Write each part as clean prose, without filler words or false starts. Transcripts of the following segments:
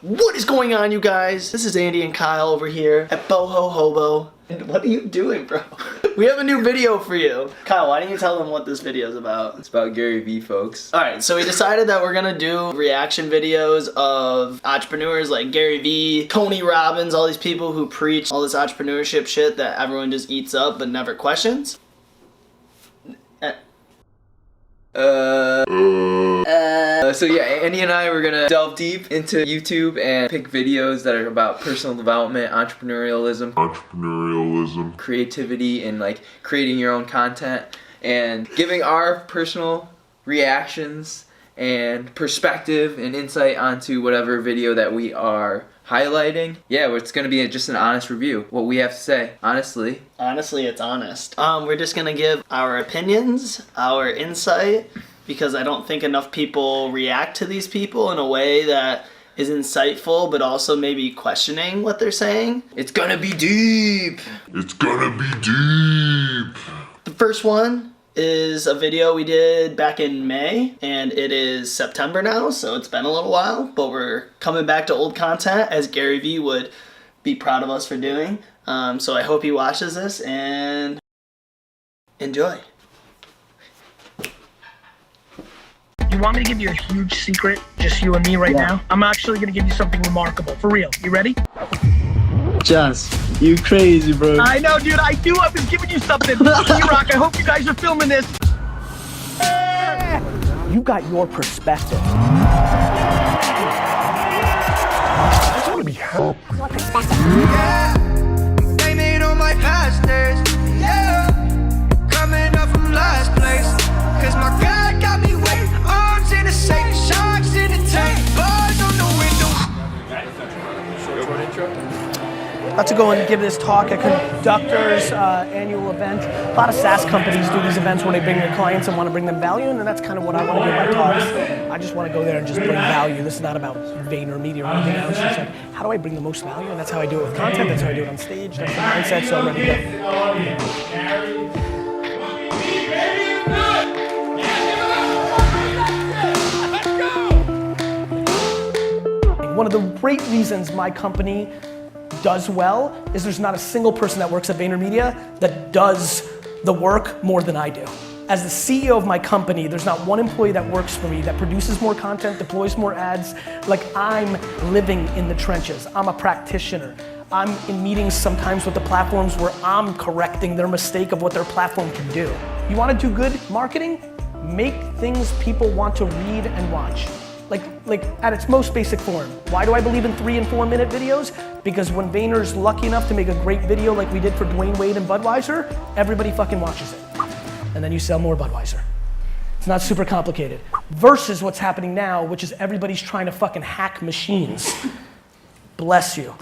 What is going on, you guys? This is Andy and Kyle over here at Boho Hobo. And what are you doing, bro? We have a new video for you. Kyle, why don't you tell them what this video is about? It's about Gary Vee, folks. Alright, so we decided that we're gonna do reaction videos of entrepreneurs like Gary Vee, Tony Robbins, all these people who preach all this entrepreneurship shit that everyone just eats up but never questions. So yeah, Andy and I were gonna delve deep into YouTube and pick videos that are about personal development, entrepreneurialism, creativity, and like creating your own content, and giving our personal reactions and perspective and insight onto whatever video that we are highlighting. Yeah, it's gonna be just an honest review. What we have to say, honestly. Honestly, it's honest. We're just gonna give our opinions, our insight, because I don't think enough people react to these people in a way that is insightful, but also maybe questioning what they're saying. It's gonna be deep. It's gonna be deep. The first one is a video we did back in May, and it is September now, so it's been a little while, but we're coming back to old content, as Gary Vee would be proud of us for doing. So I hope he watches this and enjoy. You want me to give you a huge secret, just you and me right now? I'm actually gonna give you something remarkable, for real. You ready? Just, you crazy, bro. I know, dude, I knew I was giving you something. E-Rock, I hope you guys are filming this. You got your perspective. I just wanna be happy. Your perspective. Yeah, they made all my pastors. Yeah, coming up from last place. Cause my God got me waiting. Arms in the safe, sharks in the tank, bars on the window. About to go and give this talk at Conductor's annual event. A lot of SaaS companies do these events where they bring their clients and want to bring them value, and that's kind of what I want to do in my talks. I just want to go there and just bring value. This is not about VaynerMedia or anything else. It's like, how do I bring the most value? And that's how I do it with content, that's how I do it on stage, that's the mindset, so I'm ready to go. One of the great reasons my company does well is there's not a single person that works at VaynerMedia that does the work more than I do. As the CEO of my company, there's not one employee that works for me that produces more content, deploys more ads. Like, I'm living in the trenches. I'm a practitioner. I'm in meetings sometimes with the platforms where I'm correcting their mistake of what their platform can do. You want to do good marketing? Make things people want to read and watch. Like at its most basic form. Why do I believe in 3 and 4 minute videos? Because when Vayner's lucky enough to make a great video like we did for Dwayne Wade and Budweiser, everybody fucking watches it. And then you sell more Budweiser. It's not super complicated. Versus what's happening now, which is everybody's trying to fucking hack machines. Bless you.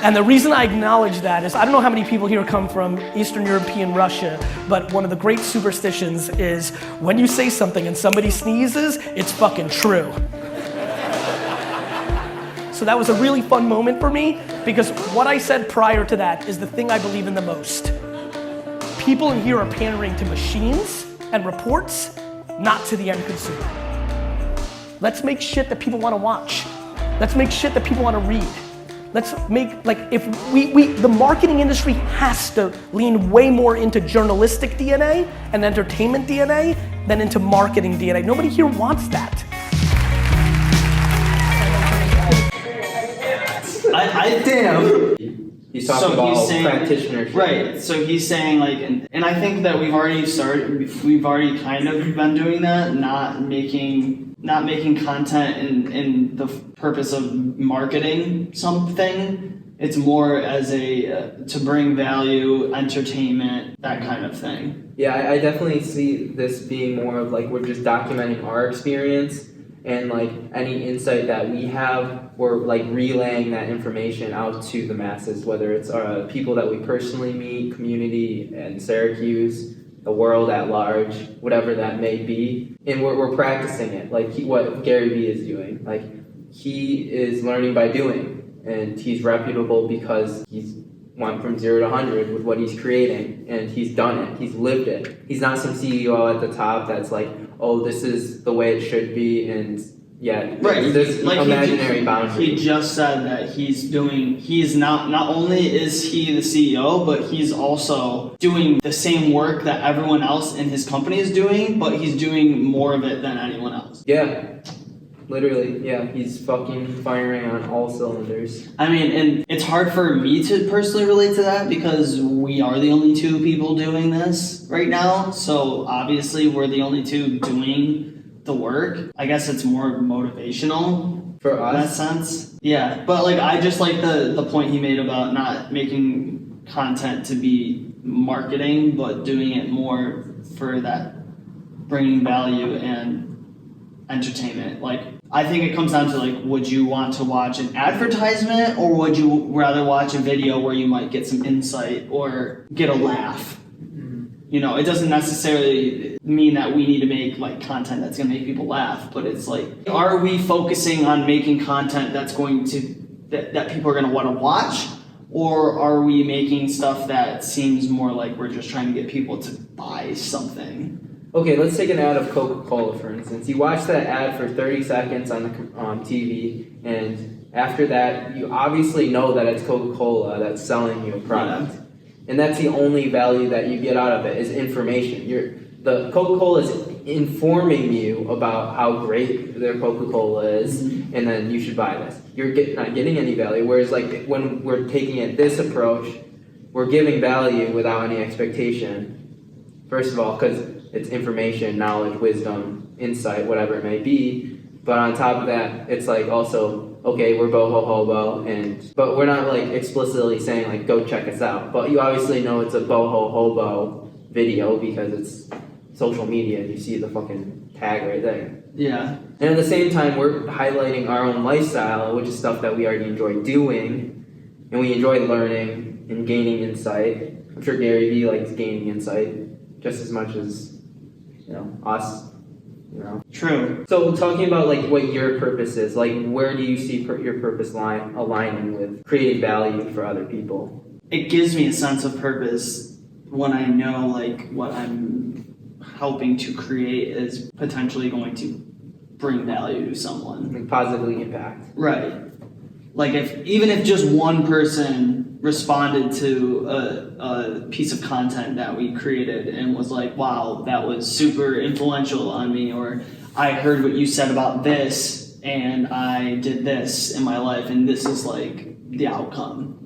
And the reason I acknowledge that is, I don't know how many people here come from Eastern European Russia, but one of the great superstitions is when you say something and somebody sneezes, it's fucking true. So that was a really fun moment for me, because what I said prior to that is the thing I believe in the most. People in here are pandering to machines and reports, not to the end consumer. Let's make shit that people want to watch. Let's make shit that people want to read. Let's make, like, if the marketing industry has to lean way more into journalistic DNA and entertainment DNA than into marketing DNA. Nobody here wants that. Damn. He's talking about practitioners. Right, so he's saying like, and I think that we've already kind of been doing that, not making content in the purpose of marketing something. It's more as to bring value, entertainment, that kind of thing. Yeah, I definitely see this being more of like, we're just documenting our experience, and like any insight that we have, we're like relaying that information out to the masses, whether it's people that we personally meet, community in Syracuse, the world at large, whatever that may be. And we're practicing it, like what Gary Vee is doing. Like, he is learning by doing, and he's reputable because he's went from 0 to 100 with what he's creating, and he's done it, he's lived it. He's not some CEO at the top that's like, oh, this is the way it should be, and yet. Right, There's like imaginary boundary. He just said that he's not only is he the CEO, but he's also doing the same work that everyone else in his company is doing, but he's doing more of it than anyone else. Yeah. Literally, yeah, he's fucking firing on all cylinders. I mean, and it's hard for me to personally relate to that because we are the only two people doing this right now. So obviously we're the only two doing the work. I guess it's more motivational For in that us, sense. Yeah, but like I just like the point he made about not making content to be marketing, but doing it more for that bringing value and entertainment. Like I think it comes down to like, would you want to watch an advertisement or would you rather watch a video where you might get some insight or get a laugh? You know, it doesn't necessarily mean that we need to make like content that's gonna make people laugh, but it's like, are we focusing on making content that's going to, that people are gonna wanna watch? Or are we making stuff that seems more like we're just trying to get people to buy something? okay, let's take an ad of Coca-Cola, for instance. You watch that ad for 30 seconds on the TV, and after that, you obviously know that it's Coca-Cola that's selling you a product. And that's the only value that you get out of it is information. The Coca-Cola is informing you about how great their Coca-Cola is, and then you should buy this. You're not getting any value, whereas like when we're taking it this approach, we're giving value without any expectation. First of all, because it's information, knowledge, wisdom, insight, whatever it may be. But on top of that, it's like also, okay, we're boho hobo, but we're not like explicitly saying like go check us out. But you obviously know it's a boho hobo video because it's social media and you see the fucking tag right there. Yeah. And at the same time, we're highlighting our own lifestyle, which is stuff that we already enjoy doing, and we enjoy learning and gaining insight. I'm sure Gary Vee likes gaining insight just as much as us, True. So talking about like what your purpose is, like where do you see your purpose aligning with creating value for other people? It gives me a sense of purpose when I know like what I'm helping to create is potentially going to bring value to someone. Like positively impact. Right. Like even if just one person responded to a piece of content that we created and was like, wow, that was super influential on me, or I heard what you said about this and I did this in my life and this is like the outcome.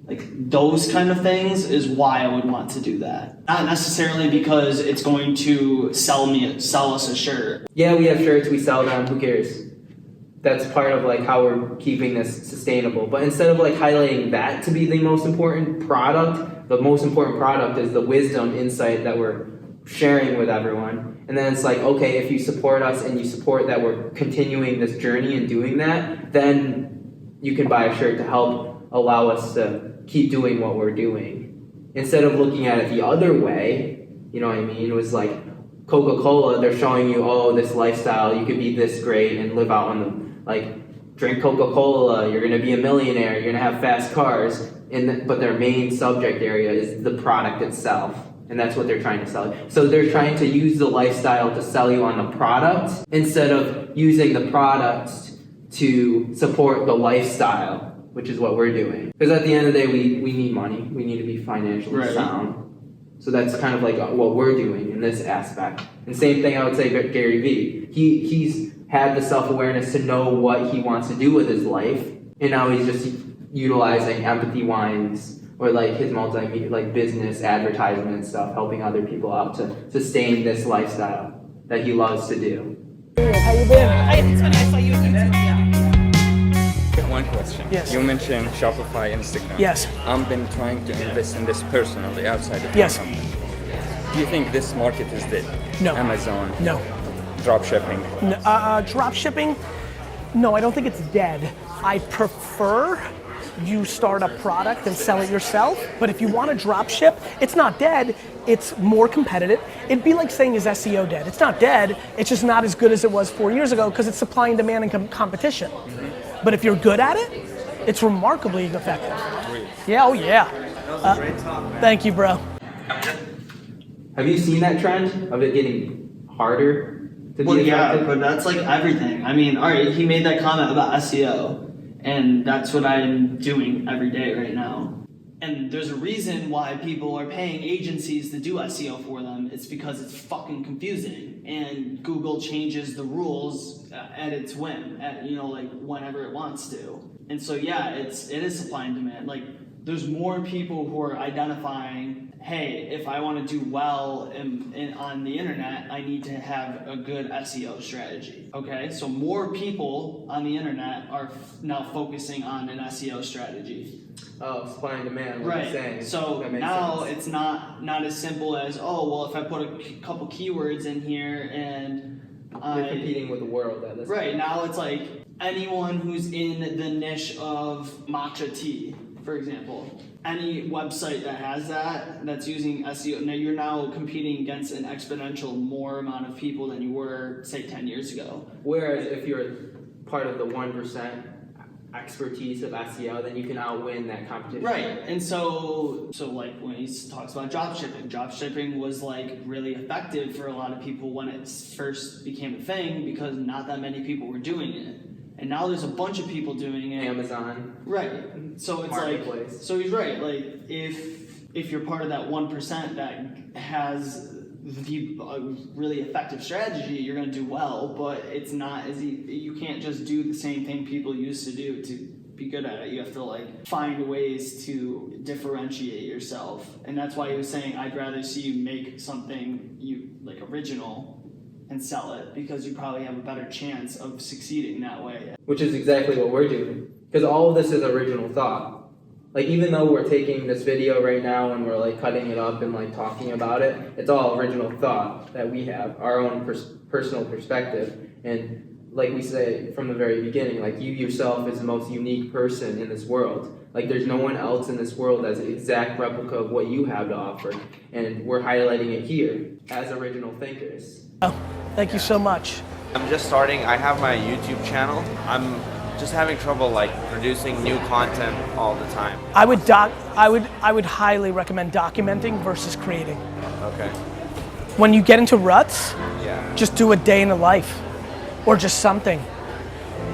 Like those kind of things is why I would want to do that. Not necessarily because it's going to sell us a shirt. Yeah, we have shirts, we sell them, who cares? That's part of like how we're keeping this sustainable. But instead of like highlighting that to be the most important product, the most important product is the wisdom, insight that we're sharing with everyone. And then it's like, okay, if you support us and you support that we're continuing this journey and doing that, then you can buy a shirt to help allow us to keep doing what we're doing. Instead of looking at it the other way, you know what I mean? It was like Coca-Cola, they're showing you, oh, this lifestyle, you could be this great and live out on the, like, drink Coca-Cola, you're gonna be a millionaire, you're gonna have fast cars, but their main subject area is the product itself. And that's what they're trying to sell you. So they're trying to use the lifestyle to sell you on the product instead of using the product to support the lifestyle, which is what we're doing. Because at the end of the day, we need money. We need to be financially sound. So that's kind of like what we're doing in this aspect. And same thing I would say about Gary Vee. He's had the self-awareness to know what he wants to do with his life, and now he's just utilizing empathy wines or like his multimedia, like business advertisement and stuff, helping other people out to sustain this lifestyle that he loves to do. How you been? It's when I saw you on YouTube. One question. Yes. You mentioned Shopify, Instagram. Yes. I've been trying to invest in this personally outside of Yes. my company. Do you think this market is dead? No. Amazon? No. Drop shipping? Drop shipping? No, I don't think it's dead. I prefer you start a product and sell it yourself, but if you want to drop ship, it's not dead, it's more competitive. It'd be like saying is SEO dead? It's not dead, it's just not as good as it was 4 years ago because it's supply and demand and competition. But if you're good at it, it's remarkably effective. Yeah, oh yeah. Thank you, bro. Have you seen that trend of it getting harder to Well, be yeah, effective? but that's like everything. I mean, all right, he made that comment about SEO, and that's what I'm doing every day right now. And there's a reason why people are paying agencies to do SEO for them. It's because it's fucking confusing, and Google changes the rules at its whim, like whenever it wants to. And so yeah, it is supply and demand. Like, there's more people who are identifying, hey, if I want to do well on the internet, I need to have a good SEO strategy. Okay, so more people on the internet are now focusing on an SEO strategy. Oh, supply and demand, what you're saying. So That makes now sense. it's not as simple as, oh, well, if I put a couple keywords in here and You're competing with the world at this right, point. now it's like anyone who's in the niche of matcha tea, for example. Any website that has that's using SEO, now you're now competing against an exponential more amount of people than you were, say, 10 years ago. Whereas if you're part of the 1% expertise of SEO, then you can outwin that competition. Right, and so like when he talks about drop shipping was like really effective for a lot of people when it first became a thing because not that many people were doing it. And now there's a bunch of people doing it. Amazon. Right. So it's like, Marketplace. so he's right. Like if you're part of that 1% that has the really effective strategy, you're going to do well. But it's not as you can't just do the same thing people used to do to be good at it. You have to like find ways to differentiate yourself. And that's why he was saying, I'd rather see you make something like original and sell it, because you probably have a better chance of succeeding that way. Which is exactly what we're doing. Because all of this is original thought. Like, even though we're taking this video right now and we're like cutting it up and like talking about it, it's all original thought that we have, our own personal perspective. And like we say from the very beginning, like, you yourself is the most unique person in this world. Like, there's no one else in this world that's an exact replica of what you have to offer. And we're highlighting it here as original thinkers. Oh, thank you so much. I'm just starting. I have my YouTube channel. I'm just having trouble like producing new content all the time. I would highly recommend documenting versus creating. Okay. When you get into ruts, Yeah. just do a day in the life or just something.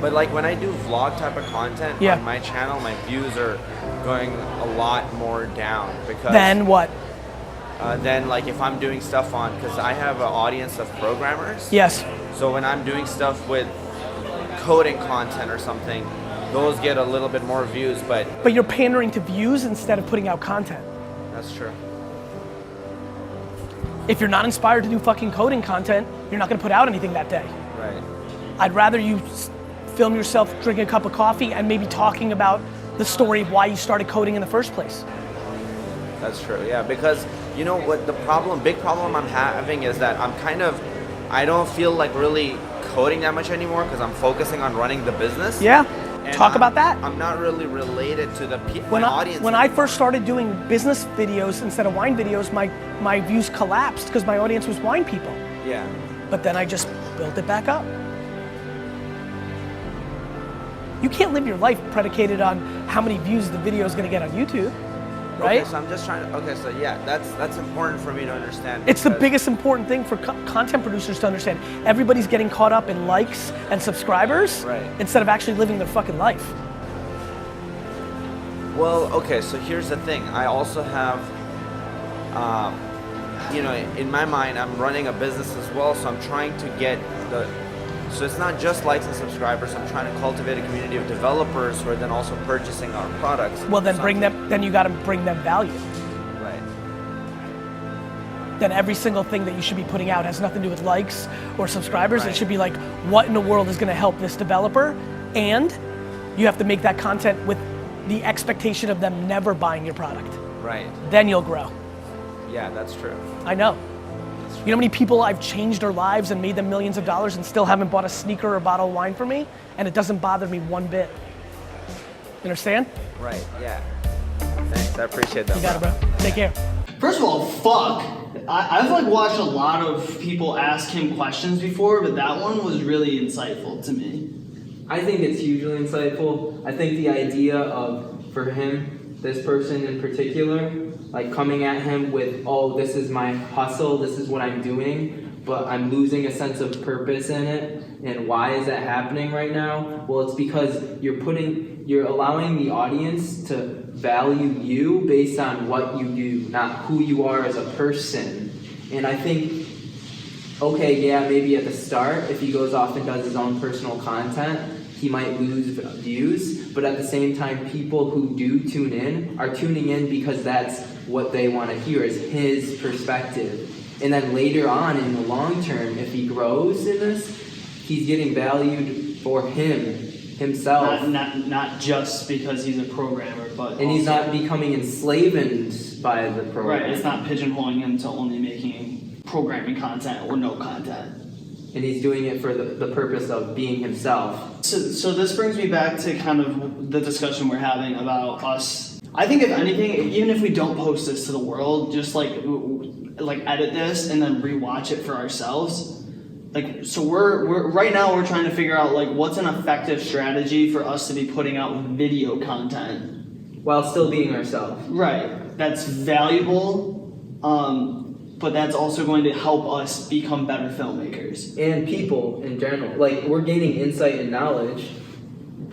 But like when I do vlog type of content Yeah. on my channel, my views are going a lot more down because Then what? then like if I'm doing stuff on, because I have an audience of programmers. Yes. So when I'm doing stuff with coding content or something, those get a little bit more views, but But you're pandering to views instead of putting out content. that's true. If you're not inspired to do fucking coding content, you're not gonna put out anything that day. Right. I'd rather you film yourself drinking a cup of coffee and maybe talking about the story of why you started coding in the first place. That's true, yeah, because you know what big problem I'm having is that I don't feel like really coding that much anymore because I'm focusing on running the business. Yeah, And talk about that. I'm not really related to the When my audience. when I first started doing business videos instead of wine videos, my views collapsed because my audience was wine people. Yeah, But then I just built it back up. You can't live your life predicated on how many views the video is gonna get on YouTube, right? Okay, so I'm just trying to, okay, so yeah, that's important for me to understand. It's the because- biggest important thing for content producers to understand. Everybody's getting caught up in likes and subscribers Right. instead of actually living their fucking life. Well, okay, so here's the thing. I also have, in my mind, I'm running a business as well, so I'm trying to get so it's not just likes and subscribers, I'm trying to cultivate a community of developers who are then also purchasing our products. Well, then then you gotta bring them value. Right. Then every single thing that you should be putting out has nothing to do with likes or subscribers. Right. It should be like, what in the world is gonna help this developer? And you have to make that content with the expectation of them never buying your product. Right. Then you'll grow. Yeah, that's true. I know. You know how many people I've changed their lives and made them millions of dollars and still haven't bought a sneaker or a bottle of wine for me? And it doesn't bother me one bit. You understand? Right, yeah. Thanks, I appreciate that. You got it, bro. Take care. First of all, fuck. I've like watched a lot of people ask him questions before, but that one was really insightful to me. I think it's hugely insightful. I think the idea of, for him, this person in particular, like coming at him with, oh, this is my hustle, this is what I'm doing, but I'm losing a sense of purpose in it. And why is that happening right now? Well, it's because you're allowing the audience to value you based on what you do, not who you are as a person. And I think, okay, yeah, maybe at the start, if he goes off and does his own personal content, he might lose views, but at the same time, people who do tune in are tuning in because that's what they want to hear, is his perspective. And then later on in the long term, if he grows in this, he's getting valued for himself. Not just because he's a programmer, but and he's not becoming enslaved by the program. Right, it's not pigeonholing him to only making programming content or no content. And he's doing it for the purpose of being himself. So this brings me back to kind of the discussion we're having about us. I think if anything, even if we don't post this to the world, just like edit this and then rewatch it for ourselves. Like, so we're right now we're trying to figure out like what's an effective strategy for us to be putting out video content while still being ourselves. Right. That's valuable. But that's also going to help us become better filmmakers. And people in general. Like, we're gaining insight and knowledge.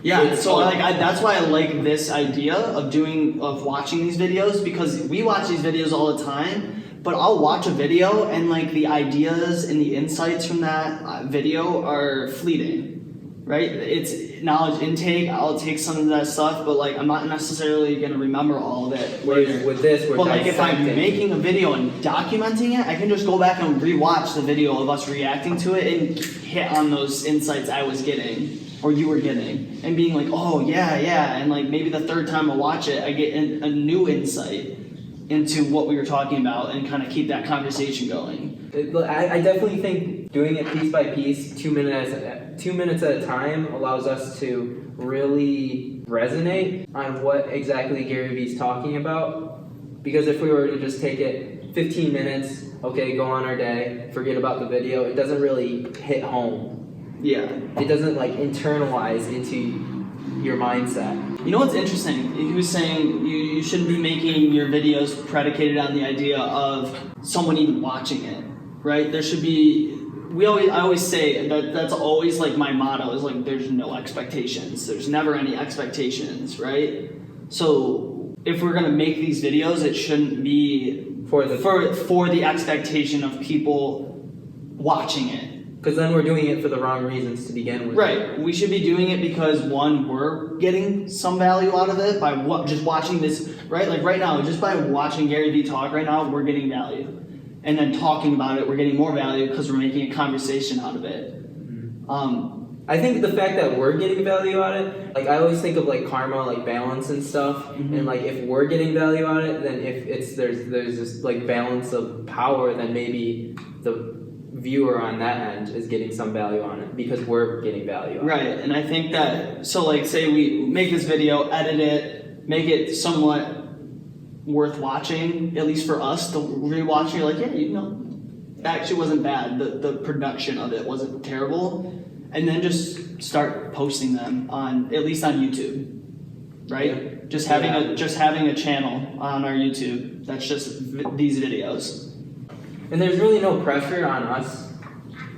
Yeah, so that's why I like this idea of watching these videos, because we watch these videos all the time, but I'll watch a video and like the ideas and the insights from that video are fleeting, right? It's knowledge intake, I'll take some of that stuff, but like I'm not necessarily gonna remember all of it later. With this, we're but like if I'm dissecting. making a video and documenting it, I can just go back and rewatch the video of us reacting to it and hit on those insights I was getting, or you were getting, and being like, oh yeah, and like maybe the third time I watch it, I get a new insight into what we were talking about and kind of keep that conversation going. I definitely think doing it piece by piece, 2 minutes at a time, allows us to really resonate on what exactly Gary Vee's talking about. Because if we were to just take it 15 minutes, okay, go on our day, forget about the video, it doesn't really hit home. Yeah. It doesn't like internalize into your mindset. You know what's interesting? He was saying you shouldn't be making your videos predicated on the idea of someone even watching it, right? There should be. I always say that's always like my motto is like there's no expectations. There's never any expectations, right? So if we're gonna make these videos, it shouldn't be for the expectation of people watching it. Because then we're doing it for the wrong reasons to begin with. Right. We should be doing it because one, we're getting some value out of it by just watching this, right? Like right now, just by watching Gary Vee talk right now, we're getting value. And then talking about it, we're getting more value because we're making a conversation out of it. I think the fact that we're getting value out of it, like I always think of like karma, like balance and stuff. And like if we're getting value out of it, then if there's this like balance of power, then maybe the viewer on that end is getting some value on it because we're getting value on it. Right, and I think that, so like say we make this video, edit it, make it somewhat worth watching, at least for us to rewatch it, you're like, yeah, you know, it actually wasn't bad, the production of it wasn't terrible, and then just start posting them on, at least on YouTube, right? Yeah. Just having a channel on our YouTube that's just these videos. And there's really no pressure on us,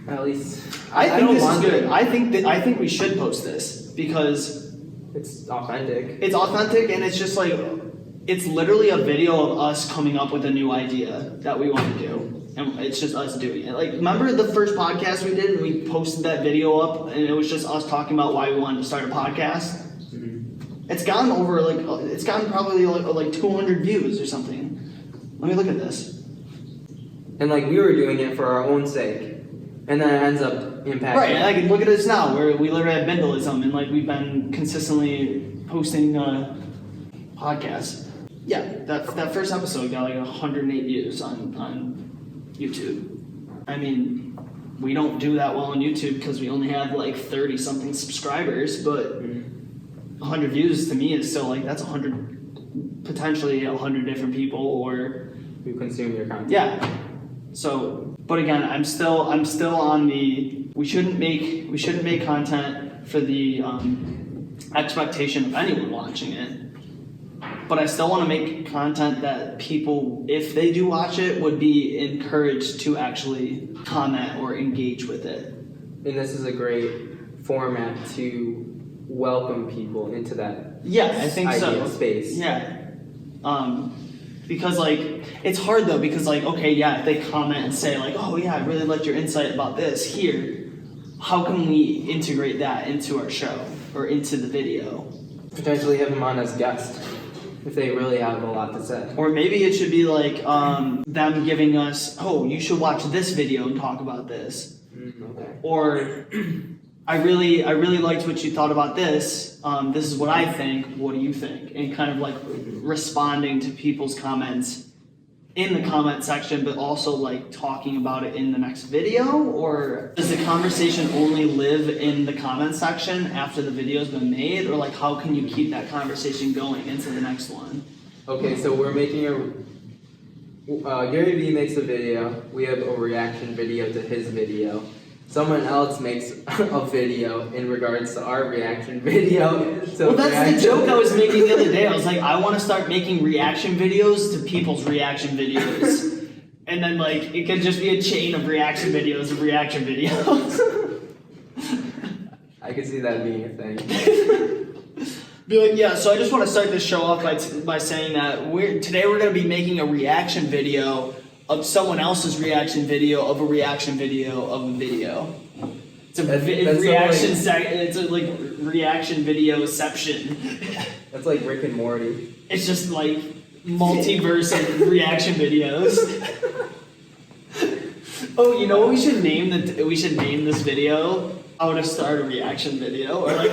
at least. I think don't this is want good. to- I think we should post this because It's authentic. it's authentic and it's just like it's literally a video of us coming up with a new idea that we want to do, and it's just us doing it. Like, remember the first podcast we did and we posted that video up and it was just us talking about why we wanted to start a podcast? It's gotten over it's gotten probably like 200 views or something. Let me look at this. And like we were doing it for our own sake. And then it ends up impacting. Right, and like look at us now, where we literally have BINDLEism and like we've been consistently posting podcasts. Yeah, that first episode got like 108 views on YouTube. I mean, we don't do that well on YouTube because we only have like 30 something subscribers, but 100 views to me is still like that's 100, potentially 100 different people or who consume your content. yeah. So, but again, I'm still on the we shouldn't make content for the expectation of anyone watching it. but I still want to make content that people, if they do watch it, would be encouraged to actually comment or engage with it. And this is a great format to welcome people into that I think ideal so. space. Yeah. Because like, it's hard though, because like, okay, yeah, if they comment and say like, oh yeah, I really liked your insight about this here, how can we integrate that into our show or into the video? Potentially have them on as guests if they really have a lot to say. Or maybe it should be like them giving us, oh, you should watch this video and talk about this. Okay. Or I really liked what you thought about this. This is what I think. What do you think? And kind of like responding to people's comments in the comment section, but also like talking about it in the next video. Or does the conversation only live in the comment section after the video's been made? Or like how can you keep that conversation going into the next one? Okay, so we're making Gary Vee makes a video. We have a reaction video to his video. Someone else makes a video in regards to our reaction video. So Well, that's the joke I was making the other day. I was like, I want to start making reaction videos to people's reaction videos. And then like, it could just be a chain of reaction videos of reaction videos. I could see that being a thing. Be like, yeah, so I just want to start this show off by saying that today we're going to be making a reaction video of someone else's reaction video of a reaction video of a video. It's a it's a like reaction videoception. That's like Rick and Morty. It's just like multiverse of reaction videos. Oh, you know what we should name this video? How to start a reaction video, or like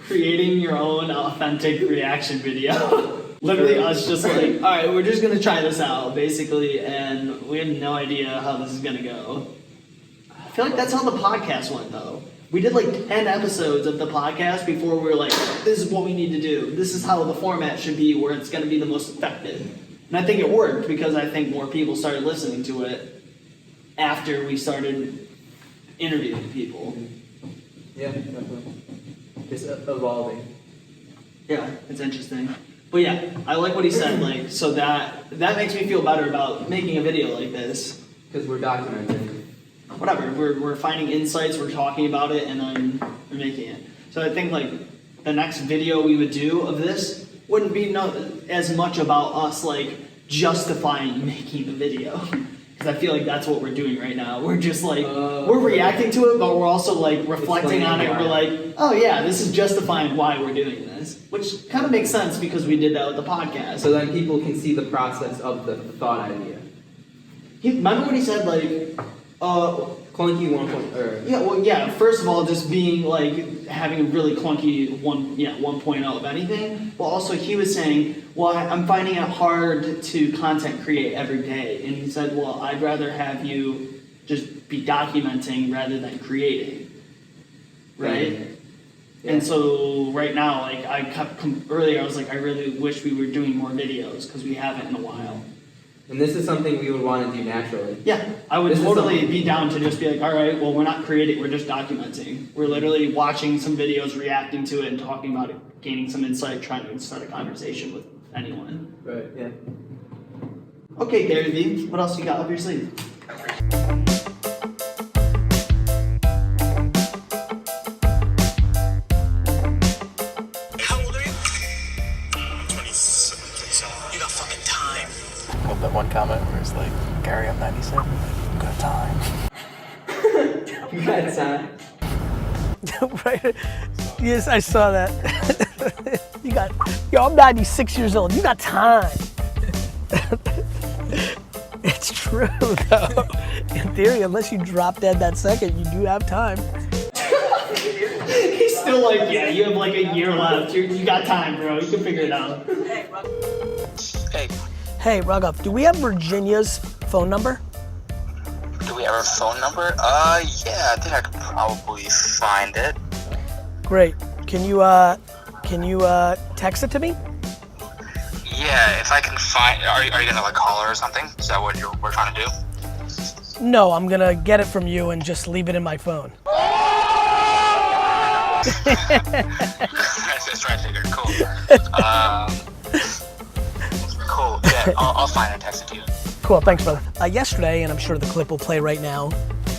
creating your own authentic reaction video. Literally us just like, all right, we're just gonna try this out, basically, and we have no idea how this is gonna go. I feel like that's how the podcast went, though. We did like 10 episodes of the podcast before we were like, this is what we need to do. This is how the format should be, where it's gonna be the most effective. And I think it worked because I think more people started listening to it after we started interviewing people. Yeah, definitely. It's evolving. Yeah, it's interesting. But yeah, I like what he said, like, so that makes me feel better about making a video like this. Because we're documenting. Whatever, we're finding insights, we're talking about it, and then we're making it. So I think like the next video we would do of this wouldn't be as much about us like justifying making the video. Because I feel like that's what we're doing right now. We're just like, we're reacting to it, but we're also like reflecting on it. We're like, oh yeah, this is justifying why we're doing this. Which kind of makes sense because we did that with the podcast. So then people can see the process of the thought idea. Remember what he said, like, Clunky 1.0. yeah, well, yeah, first of all, just being like, having a really clunky 1.0 of anything. But also he was saying, well, I'm finding it hard to content create every day. And he said, well, I'd rather have you just be documenting rather than creating. Right? Yeah. And so right now, like earlier, I was like, I really wish we were doing more videos because we haven't in a while. And this is something we would want to do naturally. Yeah, I would totally be down to just be like, all right, well, we're not creating, we're just documenting. We're literally watching some videos, reacting to it, and talking about it, gaining some insight, trying to start a conversation with anyone. Right, yeah. Okay, Gary Vee, what else you got up your sleeve? How old are you? 27. You got fucking time. Of that one comment where it's like, Gary, I'm 97, you got time. You got time. Right? Yes, I saw that. I'm 96 years old. You got time. It's true, though. In theory, unless you drop dead that second, you do have time. He's still like, yeah, you have like a year left. You got time, bro. You can figure it out. Hey, Ruggup, do we have Virginia's phone number? Do we have her phone number? Yeah, I think I could probably find it. Great. Can you text it to me? Yeah, if I can find, are you gonna like call her or something? Is that what we're trying to do? No, I'm gonna get it from you and just leave it in my phone. That's right, figured. Cool. Cool, thanks, brother. Yesterday, and I'm sure the clip will play right now.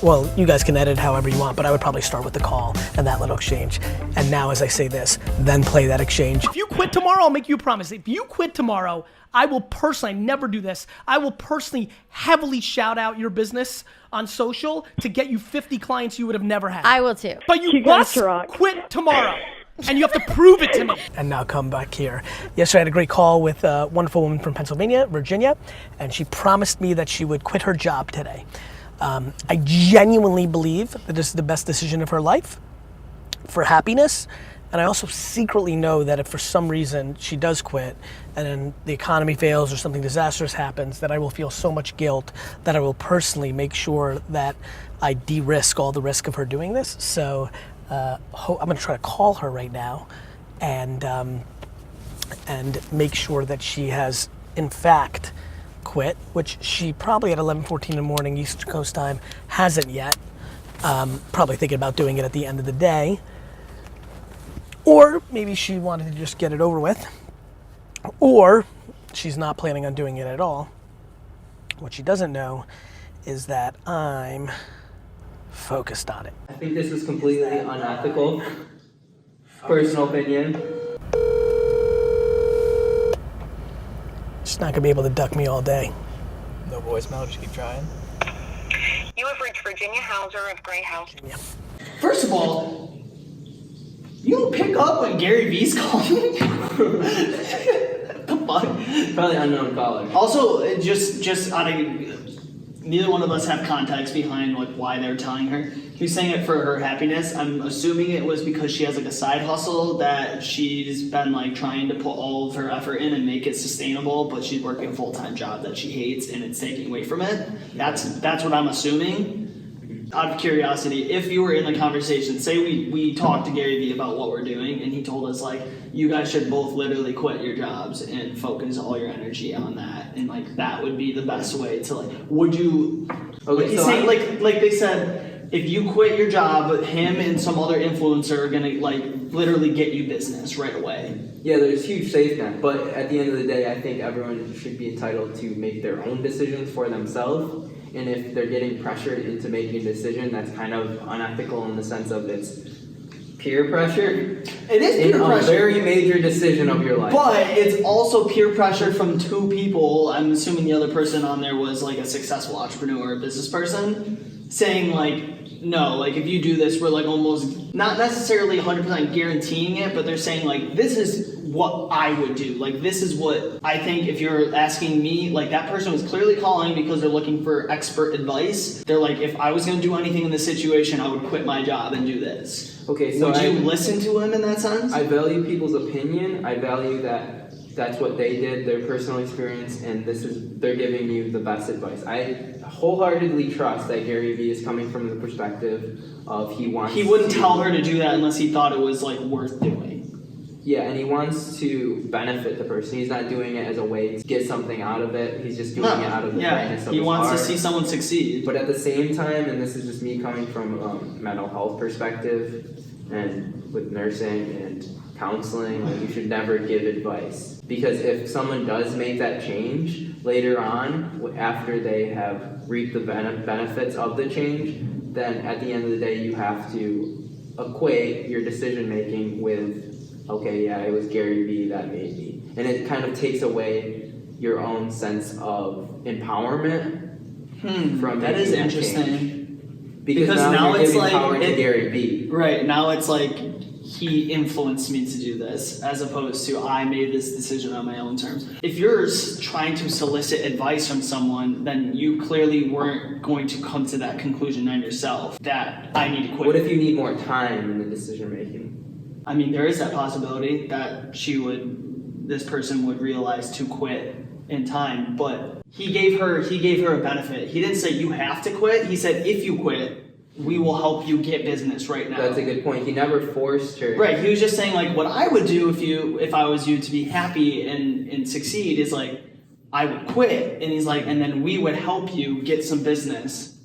Well, you guys can edit however you want, but I would probably start with the call and that little exchange. And now as I say this, then play that exchange. If you quit tomorrow, I'll make you a promise. If you quit tomorrow, I will personally, I never do this, I will personally heavily shout out your business on social to get you 50 clients you would have never had. I will too. But you must quit tomorrow. And you have to prove it to me. And now come back here. Yesterday I had a great call with a wonderful woman from Pennsylvania, Virginia, and she promised me that she would quit her job today. I genuinely believe that this is the best decision of her life for happiness. And I also secretly know that if for some reason she does quit and then the economy fails or something disastrous happens, that I will feel so much guilt that I will personally make sure that I de-risk all the risk of her doing this. So I'm gonna try to call her right now and make sure that she has, in fact, quit, which she probably at 11:14 in the morning East Coast time hasn't yet. Probably thinking about doing it at the end of the day. Or maybe she wanted to just get it over with. Or she's not planning on doing it at all. What she doesn't know is that I'm focused on it. I think this is completely unethical. Personal opinion. She's not gonna be able to duck me all day. No voicemail, just keep trying. You have reached Virginia Hauser of Gray House. First of all, you don't pick up when Gary Vee's calling. The fuck? Probably unknown caller. Also, just out of neither one of us have context behind like why they're telling her. He's saying it for her happiness. I'm assuming it was because she has like a side hustle that she's been like trying to put all of her effort in and make it sustainable, but she's working a full-time job that she hates and it's taking away from it. That's what I'm assuming. Out of curiosity, if you were in the conversation, say we talked to Gary Vee about what we're doing and he told us like, you guys should both literally quit your jobs and focus all your energy on that, and like that would be the best way to like, would you, Okay, so saying, like they said, if you quit your job, him and some other influencer are gonna like literally get you business right away. Yeah, there's huge safety net, but at the end of the day, I think everyone should be entitled to make their own decisions for themselves. And if they're getting pressured into making a decision, that's kind of unethical in the sense of it's peer pressure. It is peer pressure. A very major decision of your life. But it's also peer pressure from two people. I'm assuming the other person on there was like a successful entrepreneur or business person, saying like, no, like if you do this, we're like almost not necessarily 100% guaranteeing it, but they're saying like, this is what I would do. Like this is what I think. If you're asking me, like that person was clearly calling because they're looking for expert advice. They're like, if I was gonna do anything in this situation, I would quit my job and do this. Okay, so would you listen to him in that sense? I value people's opinion. I value that that's what they did, their personal experience, and they're giving you the best advice. I wholeheartedly trust that Gary Vee is coming from the perspective of he wouldn't tell her to do that unless he thought it was like worth doing. Yeah, and he wants to benefit the person. He's not doing it as a way to get something out of it. He's just doing it out of the kindness of his heart. He wants to see someone succeed. But at the same time, and this is just me coming from a mental health perspective and with nursing and counseling, like you should never give advice. Because if someone does make that change later on, after they have reaped the benefits of the change, then at the end of the day, you have to equate your decision making with, okay, yeah, it was Gary Vee that made me. And it kind of takes away your own sense of empowerment from that is interesting. Change. Because now it's giving like power to Gary Vee. Right, now it's like he influenced me to do this, as opposed to I made this decision on my own terms. If you're trying to solicit advice from someone, then you clearly weren't going to come to that conclusion on yourself, that I need to quit. What if you need more time in the decision making? I mean, there is that possibility that this person would realize to quit in time, but he gave her a benefit. He didn't say you have to quit. He said if you quit, we will help you get business right now. That's a good point. He never forced her. Right. He was just saying like what I would do if I was you to be happy and succeed is like I would quit, and he's like, and then we would help you get some business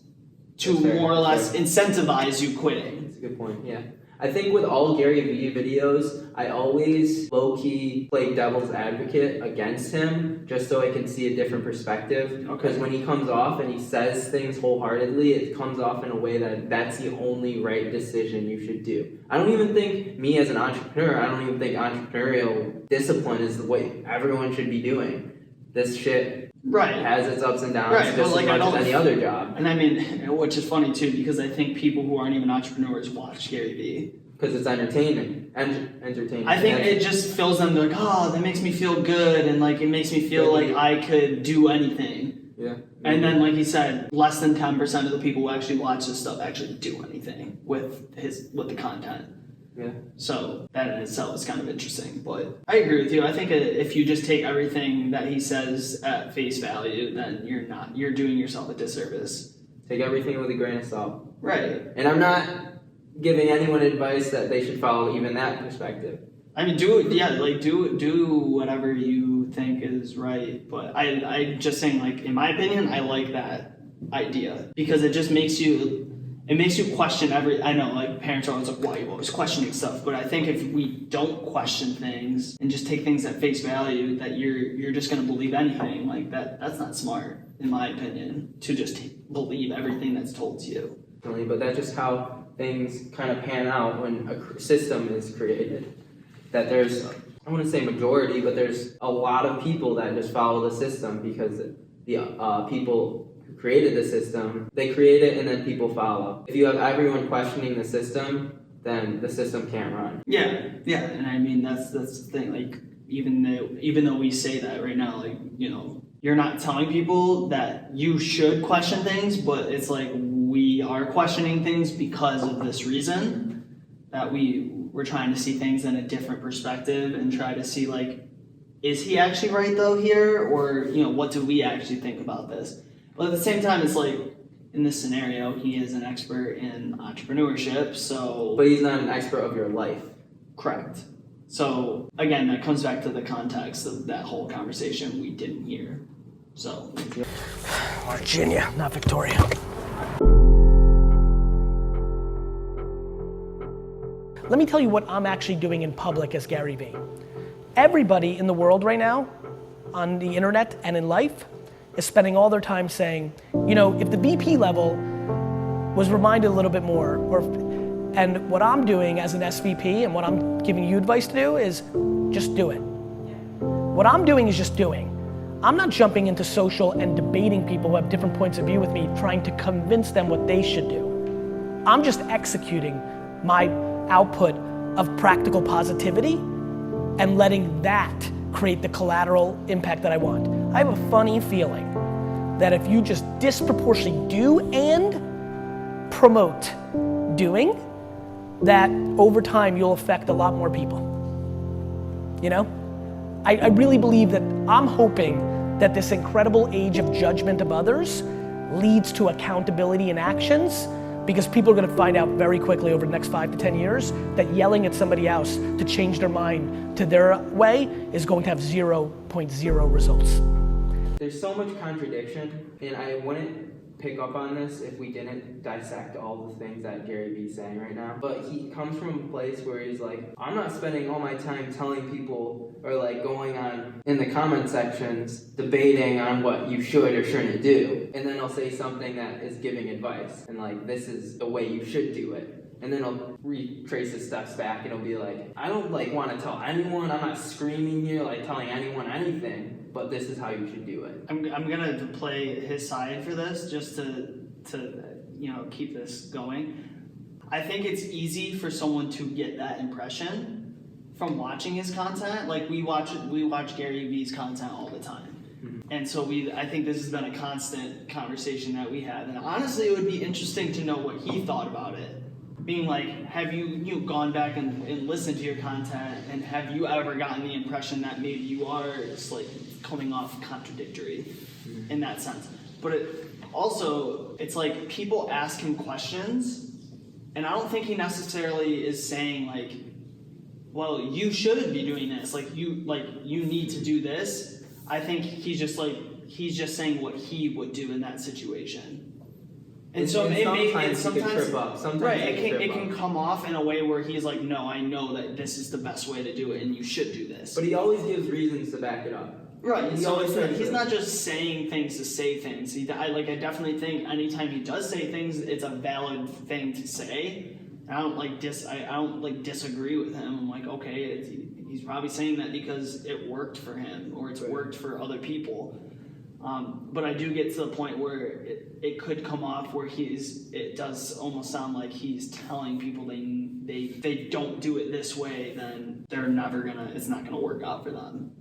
to more or less incentivize you quitting. That's a good point. Yeah. I think with all Gary Vee videos, I always low-key play devil's advocate against him just so I can see a different perspective. Because when he comes off and he says things wholeheartedly, it comes off in a way that that's the only right decision you should do. I don't even think, me as an entrepreneur, I don't even think entrepreneurial discipline is the way everyone should be doing. This shit has its ups and downs just as much as any other job. And I mean, which is funny too, because I think people who aren't even entrepreneurs watch Gary Vee. Because it's entertaining. Entertaining. I think it just fills them, they're like, oh, that makes me feel good, and like it makes me feel like I could do anything. Yeah. And then, like he said, less than 10% of the people who actually watch this stuff actually do anything with the content. Yeah. So that in itself is kind of interesting, but I agree with you. I think if you just take everything that he says at face value, then you're doing yourself a disservice. Take everything with a grain of salt. Right. And I'm not giving anyone advice that they should follow even that perspective. I mean, do whatever you think is right, but I just saying, like, in my opinion, I like that idea because it just makes you question I know, like, parents are always like, why are you always questioning stuff? But I think if we don't question things and just take things at face value, that you're just gonna believe anything, like that's not smart, in my opinion, to just believe everything that's told to you. But that's just how things kind of pan out when a system is created. That there's, I wouldn't say majority, but there's a lot of people that just follow the system because the people who created the system, they create it and then people follow. If you have everyone questioning the system, then the system can't run. Yeah, and I mean that's the thing. Like even though we say that right now, like, you know, you're not telling people that you should question things, but it's like we are questioning things because of this reason, that we're trying to see things in a different perspective and try to see, like, is he actually right though here, or, you know, what do we actually think about this? But at the same time, it's like, in this scenario, he is an expert in entrepreneurship, so... But he's not an expert of your life. Correct. So, again, that comes back to the context of that whole conversation we didn't hear. So... Virginia, not Victoria. Let me tell you what I'm actually doing in public as Gary Vee. Everybody in the world right now, on the internet and in life, is spending all their time saying, you know, if the VP level was reminded a little bit more, and what I'm doing as an SVP and what I'm giving you advice to do is just do it. What I'm doing is just doing. I'm not jumping into social and debating people who have different points of view with me, trying to convince them what they should do. I'm just executing my output of practical positivity and letting that create the collateral impact that I want. I have a funny feeling that if you just disproportionately do and promote doing, that over time you'll affect a lot more people. You know? I really believe that, I'm hoping that this incredible age of judgment of others leads to accountability in actions, because people are gonna find out very quickly over the next 5 to 10 years that yelling at somebody else to change their mind to their way is going to have 0.0 results. There's so much contradiction, and I wouldn't pick up on this if we didn't dissect all the things that Gary Vee's saying right now. But he comes from a place where he's like, I'm not spending all my time telling people, or like going on in the comment sections debating on what you should or shouldn't do. And then I'll say something that is giving advice, and like, this is the way you should do it. And then I'll retrace his steps back, and it'll be like, I don't like want to tell anyone, I'm not screaming here like telling anyone anything, but this is how you should do it. I'm gonna play his side for this just to you know, keep this going. I think it's easy for someone to get that impression from watching his content. Like we watch Gary Vee's content all the time. Mm-hmm. And so I think this has been a constant conversation that we have. And honestly, it would be interesting to know what he thought about it. Being like, have you gone back and listened to your content, and have you ever gotten the impression that maybe you are just like coming off contradictory in that sense? But it's like people ask him questions, and I don't think he necessarily is saying like, well, you should be doing this, like you need to do this. I think he's just saying what he would do in that situation. And so sometimes you can trip up. Sometimes right, you it trip can up. come off in a way where he's like, no, I know that this is the best way to do it, and you should do this. But he always gives reasons to back it up. Right, He so always says he's it. not just saying things to say things. I definitely think anytime he does say things, it's a valid thing to say. I don't disagree with him. I'm like, okay, he's probably saying that because it worked for him or it's worked for other people. But I do get to the point where it could come off where it does almost sound like he's telling people they don't do it this way, then it's not gonna work out for them.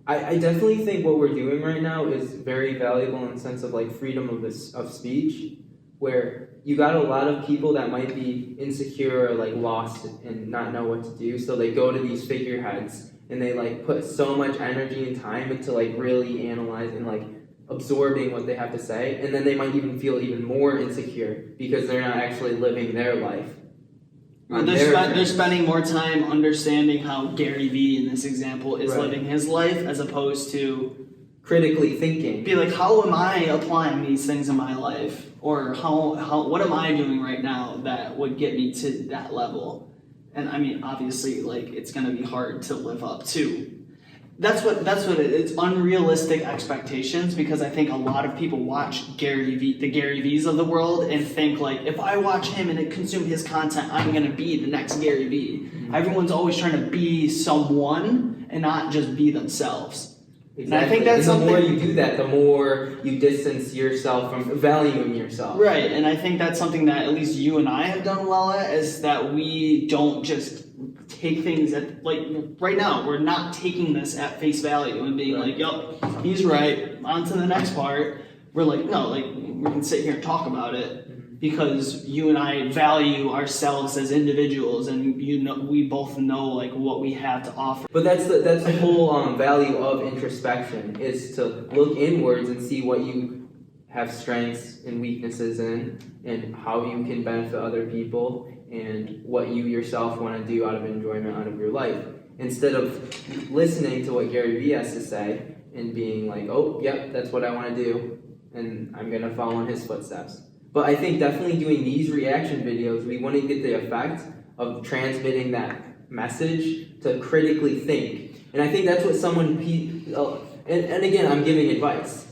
I definitely think what we're doing right now is very valuable in the sense of like freedom of speech, where you got a lot of people that might be insecure or like lost and not know what to do, so they go to these figureheads and they like put so much energy and time into like really analyzing, like absorbing what they have to say, and then they might even feel even more insecure because they're not actually living their life. They're spending more time understanding how Gary Vee in this example is living his life as opposed to critically thinking. Be like, how am I applying these things in my life? Or what am I doing right now that would get me to that level? And I mean, obviously, like, it's gonna be hard to live up to. That's what it's unrealistic expectations, because I think a lot of people watch the Gary Vees of the world and think like, if I watch him and consume his content, I'm gonna be the next Gary Vee. Mm-hmm. Everyone's always trying to be someone and not just be themselves. Exactly. And I think that's and the something. more you do that, the more you distance yourself from valuing yourself. Right, and I think that's something that at least you and I have done well at, is that we don't just take things at, like, right now, we're not taking this at face value and being like, yup, he's right, on to the next part. We're like, no, like, we can sit here and talk about it because you and I value ourselves as individuals, and we both know like what we have to offer. But that's the whole value of introspection, is to look inwards and see what you have strengths and weaknesses in, and how you can benefit other people, and what you yourself want to do out of enjoyment out of your life, instead of listening to what Gary Vee has to say and being like, oh, yep, that's what I want to do, and I'm going to follow in his footsteps. But I think definitely doing these reaction videos, we want to get the effect of transmitting that message to critically think. And I think that's what and again, I'm giving advice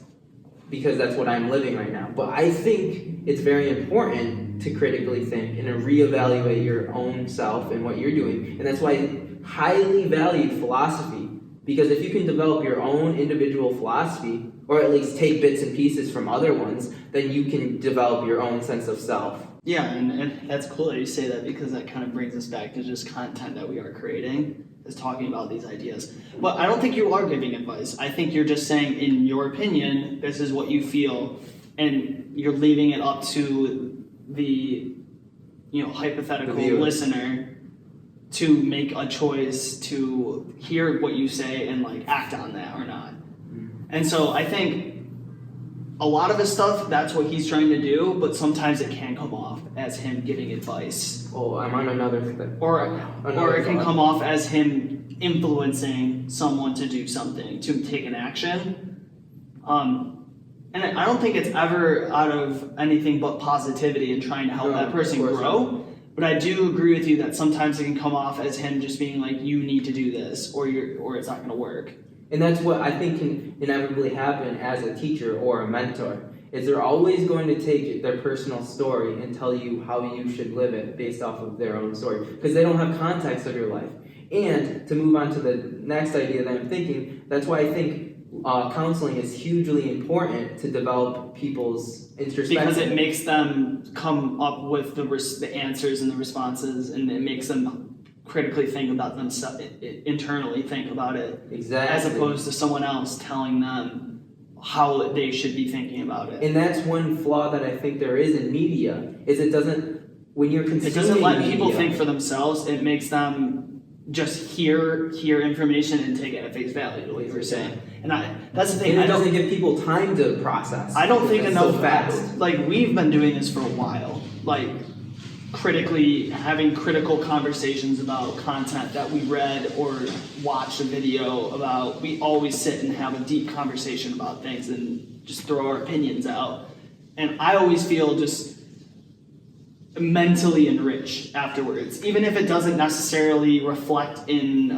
because that's what I'm living right now. But I think it's very important to critically think and to reevaluate your own self and what you're doing. And that's why I highly valued philosophy, because if you can develop your own individual philosophy, or at least take bits and pieces from other ones, then you can develop your own sense of self. Yeah, and that's cool that you say that, because that kind of brings us back to just content that we are creating, is talking about these ideas. But I don't think you are giving advice. I think you're just saying, in your opinion, this is what you feel, and you're leaving it up to the hypothetical listener to make a choice to hear what you say and like act on that or not. And so I think a lot of his stuff, that's what he's trying to do, but sometimes it can come off as him giving advice. Oh, I'm on another thing. Or it can come off as him influencing someone to do something, to take an action. And I don't think it's ever out of anything but positivity and trying to help that person grow. But I do agree with you that sometimes it can come off as him just being like, you need to do this, or it's not going to work. And that's what I think can inevitably happen as a teacher or a mentor, is they're always going to take their personal story and tell you how you should live it based off of their own story, because they don't have context of your life. And to move on to the next idea that I'm thinking, that's why I think counseling is hugely important to develop people's introspection. Because it makes them come up with the answers and the responses, and it makes them critically think about themselves, internally think about it. Exactly. As opposed to someone else telling them how they should be thinking about it. And that's one flaw that I think there is in media, is when you're consuming it doesn't let media, people think for themselves. It makes them just hear information and take it at face value, like you were saying. And that's the thing. And it doesn't give people time to process. I don't think enough. So fast. Like, we've been doing this for a while. Like, critically having critical conversations about content that we read or watched a video about. We always sit and have a deep conversation about things and just throw our opinions out. And I always feel just mentally enriched afterwards, even if it doesn't necessarily reflect in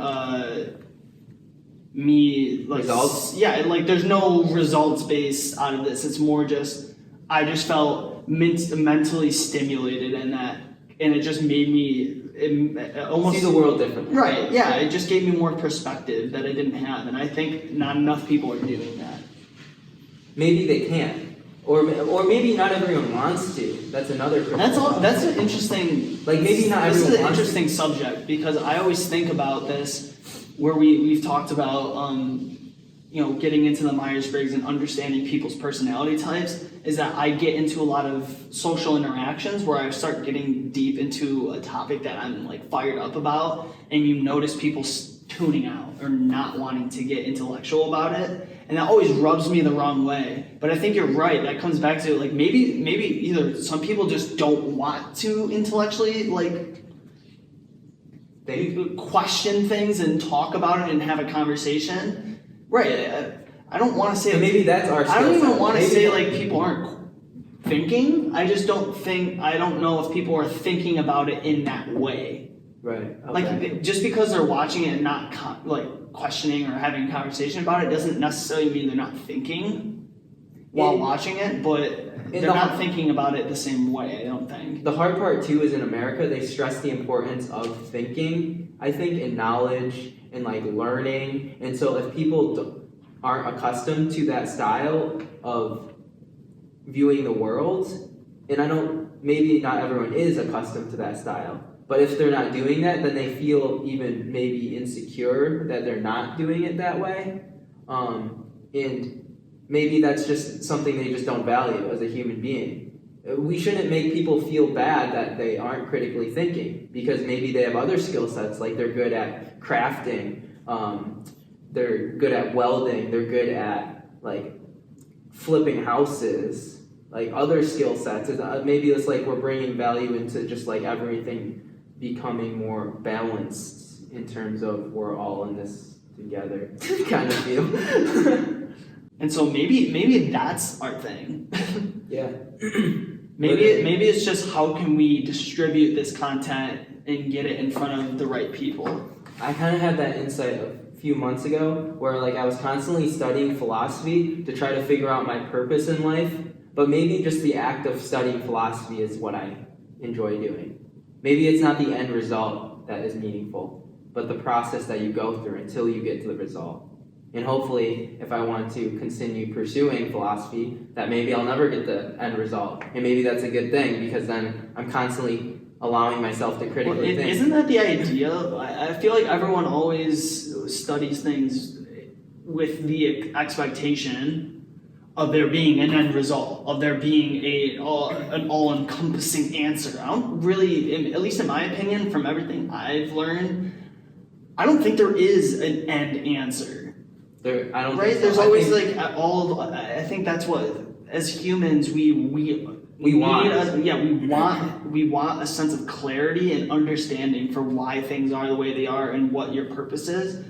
me like Results? Yeah, like there's no results based out of this. It's more just I just felt mentally stimulated in that, and it just made me almost see the world differently. Right? Yeah, it just gave me more perspective that I didn't have, and I think not enough people are doing that. Maybe they can't, or maybe not everyone wants to. That's another. That's an interesting. Like maybe not This everyone is an wants interesting subject because I always think about this, where we've talked about getting into the Myers-Briggs and understanding people's personality types. Is that I get into a lot of social interactions where I start getting deep into a topic that I'm like fired up about, and you notice people tuning out or not wanting to get intellectual about it. And that always rubs me the wrong way. But I think you're right. That comes back to like maybe either some people just don't want to intellectually they question things and talk about it and have a conversation. Right. I don't want to say maybe that's our skill I don't even set. want to Maybe say like people aren't thinking. I just don't know if people are thinking about it in that way. Right. Okay. Like just because they're watching it and not questioning or having a conversation about it doesn't necessarily mean they're not thinking while watching it, but they're not thinking about it the same way, I don't think. The hard part too is in America they stress the importance of thinking, I think, in knowledge and like learning. And so if people aren't accustomed to that style of viewing the world, and maybe not everyone is accustomed to that style, but if they're not doing that, then they feel even maybe insecure that they're not doing it that way. And maybe that's just something they just don't value as a human being. We shouldn't make people feel bad that they aren't critically thinking, because maybe they have other skill sets, like they're good at crafting, they're good at welding, they're good at like flipping houses, like other skill sets. Maybe it's like we're bringing value into just like everything becoming more balanced in terms of we're all in this together kind of feel. And so maybe that's our thing. Yeah. Maybe it's just how can we distribute this content and get it in front of the right people. I kind of had that insight a few months ago where like I was constantly studying philosophy to try to figure out my purpose in life, but maybe just the act of studying philosophy is what I enjoy doing. Maybe it's not the end result that is meaningful, but the process that you go through until you get to the result. And hopefully, if I want to continue pursuing philosophy, that maybe I'll never get the end result. And maybe that's a good thing, because then I'm constantly allowing myself to critically think. Isn't that the idea? I feel like everyone always studies things with the expectation of there being an end result, of there being an all-encompassing answer. I don't really, at least in my opinion, from everything I've learned, I don't think there is an end answer. I don't right? think so. There's always I think that's what, as humans, we want a sense of clarity and understanding for why things are the way they are and what your purpose is.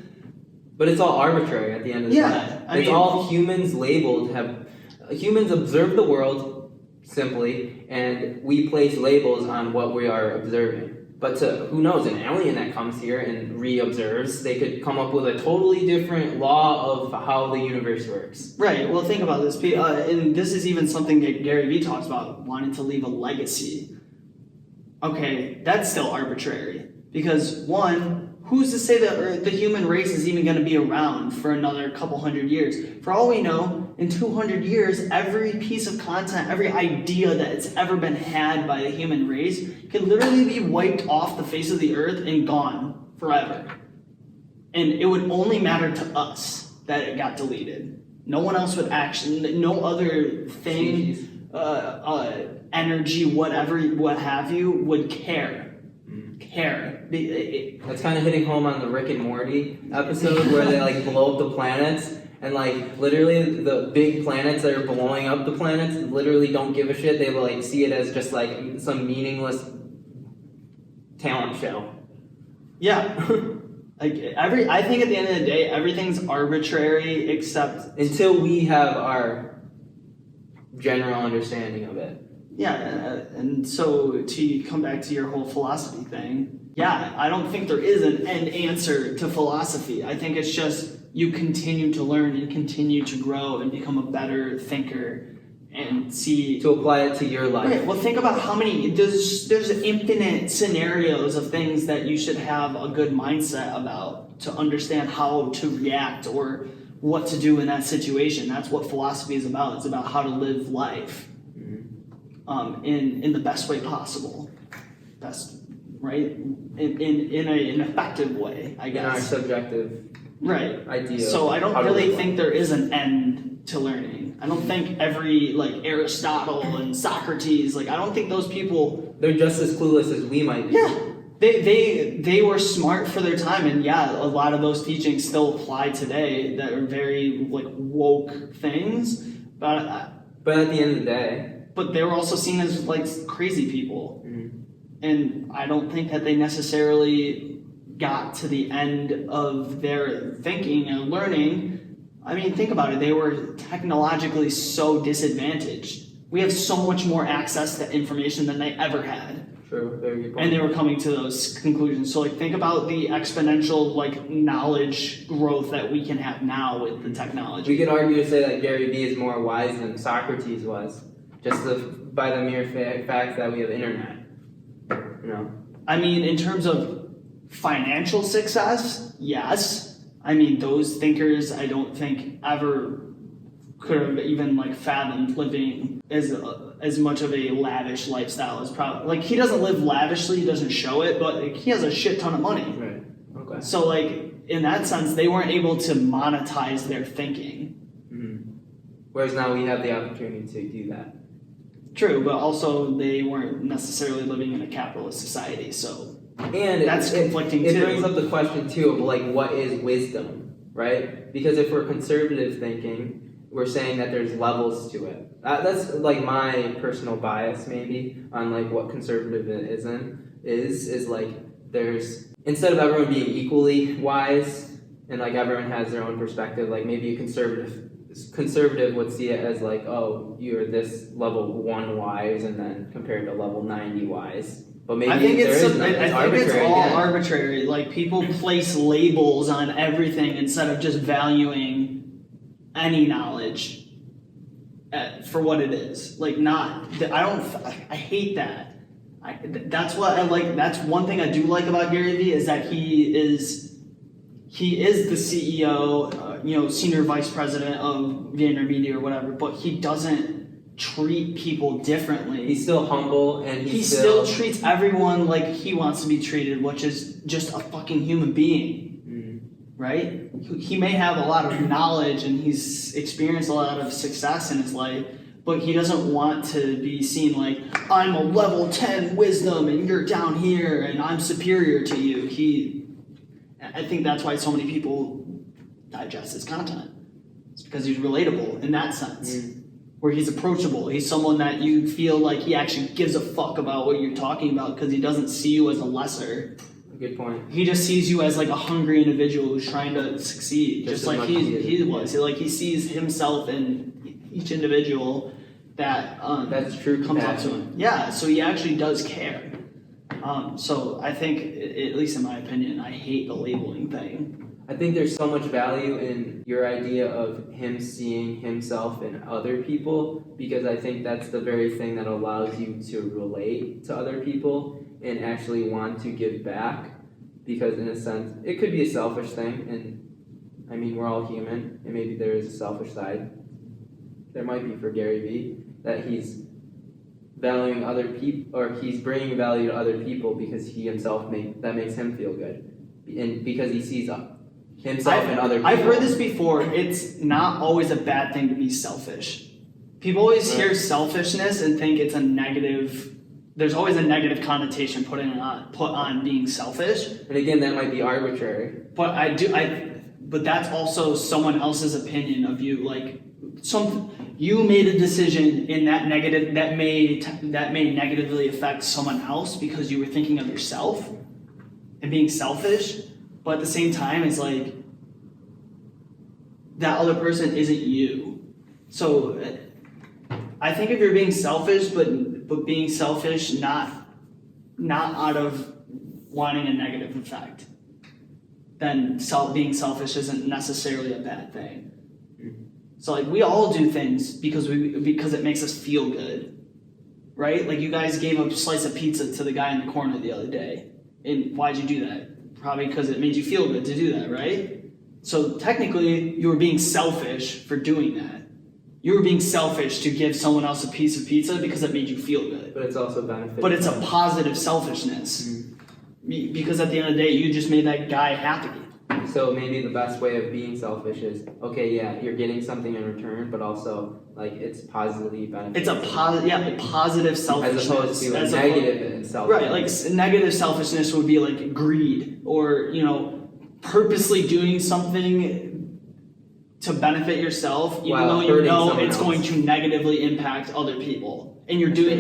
But it's all arbitrary at the end of the day. It's all humans labeled. Humans observe the world simply, and we place labels on what we are observing. But who knows, an alien that comes here and re-observes, they could come up with a totally different law of how the universe works. Right, well think about this, and this is even something that Gary Vee talks about, wanting to leave a legacy. Okay, that's still arbitrary, because one, who's to say that the human race is even going to be around for another couple hundred years? For all we know, in 200 years, every piece of content, every idea that's ever been had by the human race could literally be wiped off the face of the earth and gone forever. And it would only matter to us that it got deleted. No one else would no other thing, energy, whatever, what have you, would care. That's kind of hitting home on the Rick and Morty episode where they like blow up the planets, and like literally the big planets that are blowing up the planets literally don't give a shit. They like see it as just like some meaningless talent show. Yeah. I think at the end of the day, everything's arbitrary except until we have our general understanding of it. Yeah, and so to come back to your whole philosophy thing, yeah, I don't think there is an end answer to philosophy. I think it's just you continue to learn and continue to grow and become a better thinker and see To apply it to your life. Right. Well, think about how many there's infinite scenarios of things that you should have a good mindset about to understand how to react or what to do in that situation. That's what philosophy is about. It's about how to live life in the best way possible. Best, right? In an effective way, I guess. In our subjective right idea. So I how don't to really live think there is an end to learning. I don't think every like Aristotle and Socrates, like I don't think those people. They're just as clueless as we might be. Yeah. They were smart for their time, and yeah, a lot of those teachings still apply today that are very like woke things, but at the end of the day. But they were also seen as like crazy people, and I don't think that they necessarily got to the end of their thinking and learning. I mean, think about it. They were technologically so disadvantaged. We have so much more access to information than they ever had. True, very good point. And they were coming to those conclusions. So like think about the exponential like knowledge growth that we can have now with the technology. We could argue to say that Gary Vee is more wise than Socrates was, just by the mere fact that we have internet. You know? I mean, in terms of financial success, yes. I mean, those thinkers I don't think ever could have even like fathomed living as much of a lavish lifestyle as probably like he doesn't live lavishly, he doesn't show it, but like, he has a shit ton of money. Right. Okay. So like in that sense, they weren't able to monetize their thinking. Whereas now we have the opportunity to do that. True, but also they weren't necessarily living in a capitalist society, so and that's conflicting too. It brings up the question too of like what is wisdom, right? Because if we're conservative thinking, we're saying that there's levels to it. That's like my personal bias maybe on like what conservatism is like there's instead of everyone being equally wise and like everyone has their own perspective, like maybe a conservative would see it as like, oh, you're this level 1 wise and then compared to level 90 wise. But maybe I think it's all again. arbitrary. Like people place labels on everything instead of just valuing any knowledge for what it is. Like I hate that. That's what I like. That's one thing I do like about Gary Vee is that he is the CEO, senior vice president of VaynerMedia or whatever, but he doesn't treat people differently. He's still humble and he still treats everyone like he wants to be treated, which is just a fucking human being. Right? He may have a lot of knowledge and he's experienced a lot of success in his life, but he doesn't want to be seen like, I'm a level 10 wisdom and you're down here and I'm superior to you. I think that's why so many people digest his content. It's because he's relatable in that sense. Where he's approachable. He's someone that you feel like he actually gives a fuck about what you're talking about because he doesn't see you as a lesser. Good point. He just sees you as like a hungry individual who's trying to succeed, just like he was. Like he sees himself in each individual that that's true comes up to him. Yeah, so he actually does care. So I think, at least in my opinion, I hate the labeling thing. I think there's so much value in your idea of him seeing himself in other people because I think that's the very thing that allows you to relate to other people and actually want to give back because in a sense, it could be a selfish thing and I mean, we're all human and maybe there is a selfish side. There might be for Gary Vee that he's valuing other people or he's bringing value to other people because he himself that makes him feel good and because he sees himself and other people. I've heard this before. It's not always a bad thing to be selfish. People always hear selfishness and think it's a negative. There's always a negative connotation put on being selfish. And again, that might be arbitrary. But but that's also someone else's opinion of you. Like you made a decision in that may negatively affect someone else because you were thinking of yourself and being selfish. But at the same time, it's like that other person isn't you. So I think if you're being selfish, but but being selfish, not out of wanting a negative effect, then being selfish isn't necessarily a bad thing. So like we all do things because it makes us feel good, right? Like you guys gave a slice of pizza to the guy in the corner the other day, and why'd you do that? Probably because it made you feel good to do that, right? So technically, you were being selfish for doing that. You were being selfish to give someone else a piece of pizza because it made you feel good. But it's also beneficial. But it's a positive selfishness. Because at the end of the day, you just made that guy happy. So maybe the best way of being selfish is, okay, yeah, you're getting something in return, but also like it's positively beneficial. It's a positive selfishness. As opposed to a negative selfishness. Right, like negative selfishness would be like greed or, purposely doing something to benefit yourself, even though you know it's going to negatively impact other people. And you're doing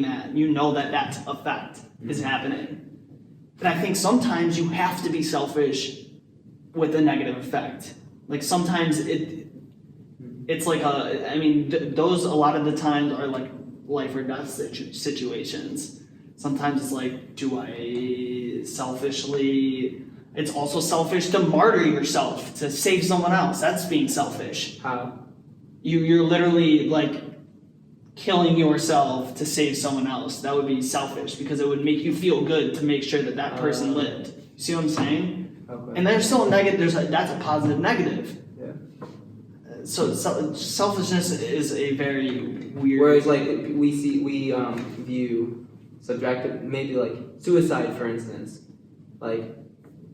that. You know that effect is happening. And I think sometimes you have to be selfish with a negative effect. Like sometimes it's like those a lot of the times are like life or death situations. Sometimes it's like, do I selfishly? It's also selfish to martyr yourself to save someone else. That's being selfish. How? You're literally like killing yourself to save someone else. That would be selfish because it would make you feel good to make sure that person lived. You see what I'm saying? Okay. And there's still a negative. That's a positive negative. Yeah. So selfishness is a very weird. Whereas like we view subjective, maybe like suicide, for instance, like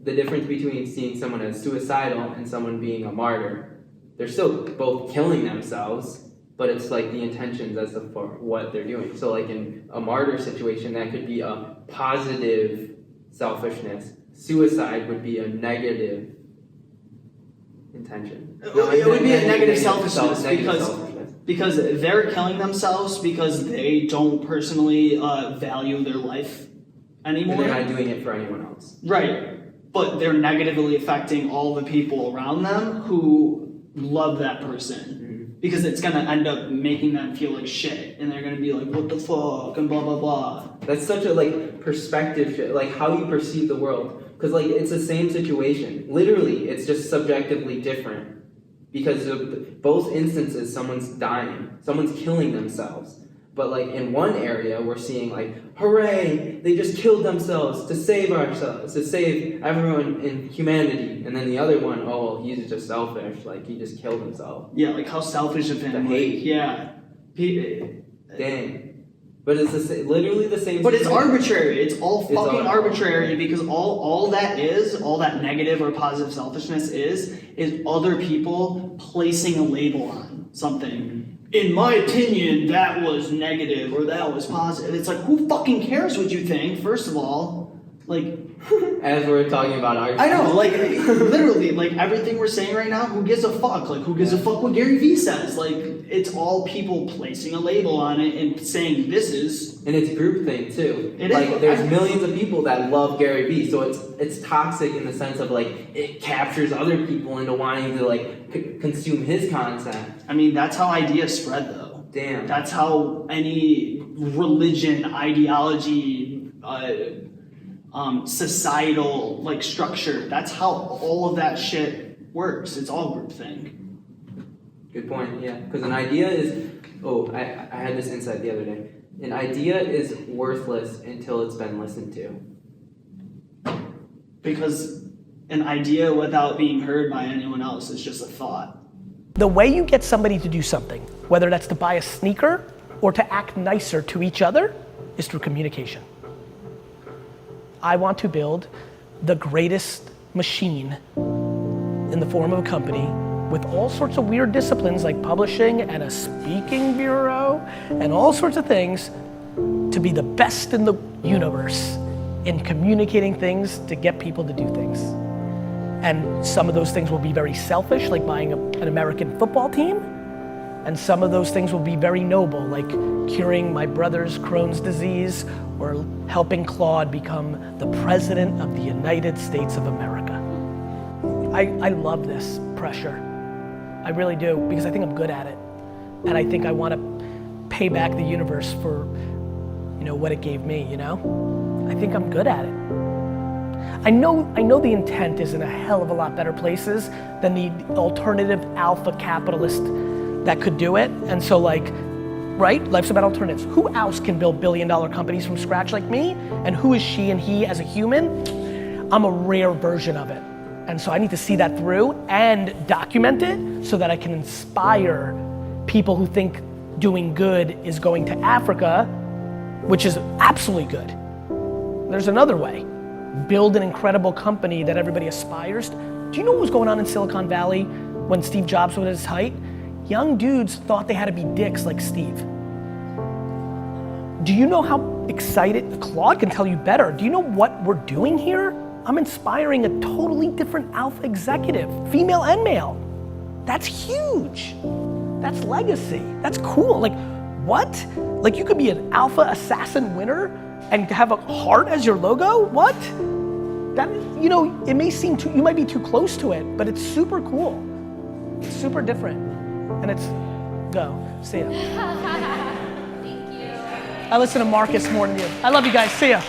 the difference between seeing someone as suicidal and someone being a martyr. They're still both killing themselves, but it's like the intentions as for what they're doing. So like in a martyr situation, that could be a positive selfishness. Suicide would be a negative intention. It would be a negative selfishness because they're killing themselves because they don't personally value their life anymore. And they're not doing it for anyone else. Right. But they're negatively affecting all the people around them who love that person. Because it's going to end up making them feel like shit. And they're going to be like, what the fuck, and blah, blah, blah. That's such a like perspective shit, like how you perceive the world. Because like it's the same situation. Literally, it's just subjectively different. Because of both instances, someone's dying. Someone's killing themselves. But like in one area, we're seeing like, hooray, they just killed themselves to save ourselves, to save everyone in humanity. And then the other one, oh, well, he's just selfish, like he just killed himself. Yeah, like how selfish of him. The hate. Yeah. Dang. But it's literally the same. But it's arbitrary. It's all fucking arbitrary because all that negative or positive selfishness is other people placing a label on something. In my opinion, that was negative or that was positive. It's like, who fucking cares what you think, first of all? Like, as we're talking about our... I know, like, literally, like, everything we're saying right now, who gives a fuck? Like, who gives a fuck what Gary Vee says? Like, it's all people placing a label on it and saying this is... And it's groupthink, too. There's millions of people that love Gary Vee, so it's toxic in the sense of, like, it captures other people into wanting to, like, consume his content. I mean, that's how ideas spread, though. Damn. That's how any religion, ideology, societal, like, structure, that's how all of that shit works. It's all groupthink. Good point, yeah. Because an idea is... Oh, I had this insight the other day. An idea is worthless until it's been listened to. Because an idea without being heard by anyone else is just a thought. The way you get somebody to do something, whether that's to buy a sneaker or to act nicer to each other, is through communication. I want to build the greatest machine in the form of a company with all sorts of weird disciplines like publishing and a speaking bureau and all sorts of things to be the best in the universe in communicating things to get people to do things. And some of those things will be very selfish, like buying an American football team. And some of those things will be very noble, like curing my brother's Crohn's disease or helping Claude become the president of the United States of America. I love this pressure. I really do, because I think I'm good at it. And I think I want to pay back the universe for, you know, what it gave me, you know? I think I'm good at it. I know the intent is in a hell of a lot better places than the alternative alpha capitalist that could do it. And so like, right? Life's about alternatives. Who else can build billion-dollar companies from scratch like me? And who is she and he as a human? I'm a rare version of it. And so I need to see that through and document it so that I can inspire people who think doing good is going to Africa, which is absolutely good. There's another way. Build an incredible company that everybody aspires to. Do you know what was going on in Silicon Valley when Steve Jobs was at his height? Young dudes thought they had to be dicks like Steve. Do you know how excited, Claude can tell you better, do you know what we're doing here? I'm inspiring a totally different alpha executive, female and male. That's huge. That's legacy. That's cool. Like, what? Like, you could be an alpha assassin winner and have a heart as your logo? What? That, you know, it may seem too, you might be too close to it, but it's super cool. It's super different. And it's, go, see ya. Thank you. I listen to Marcus more than you. I love you guys, see ya.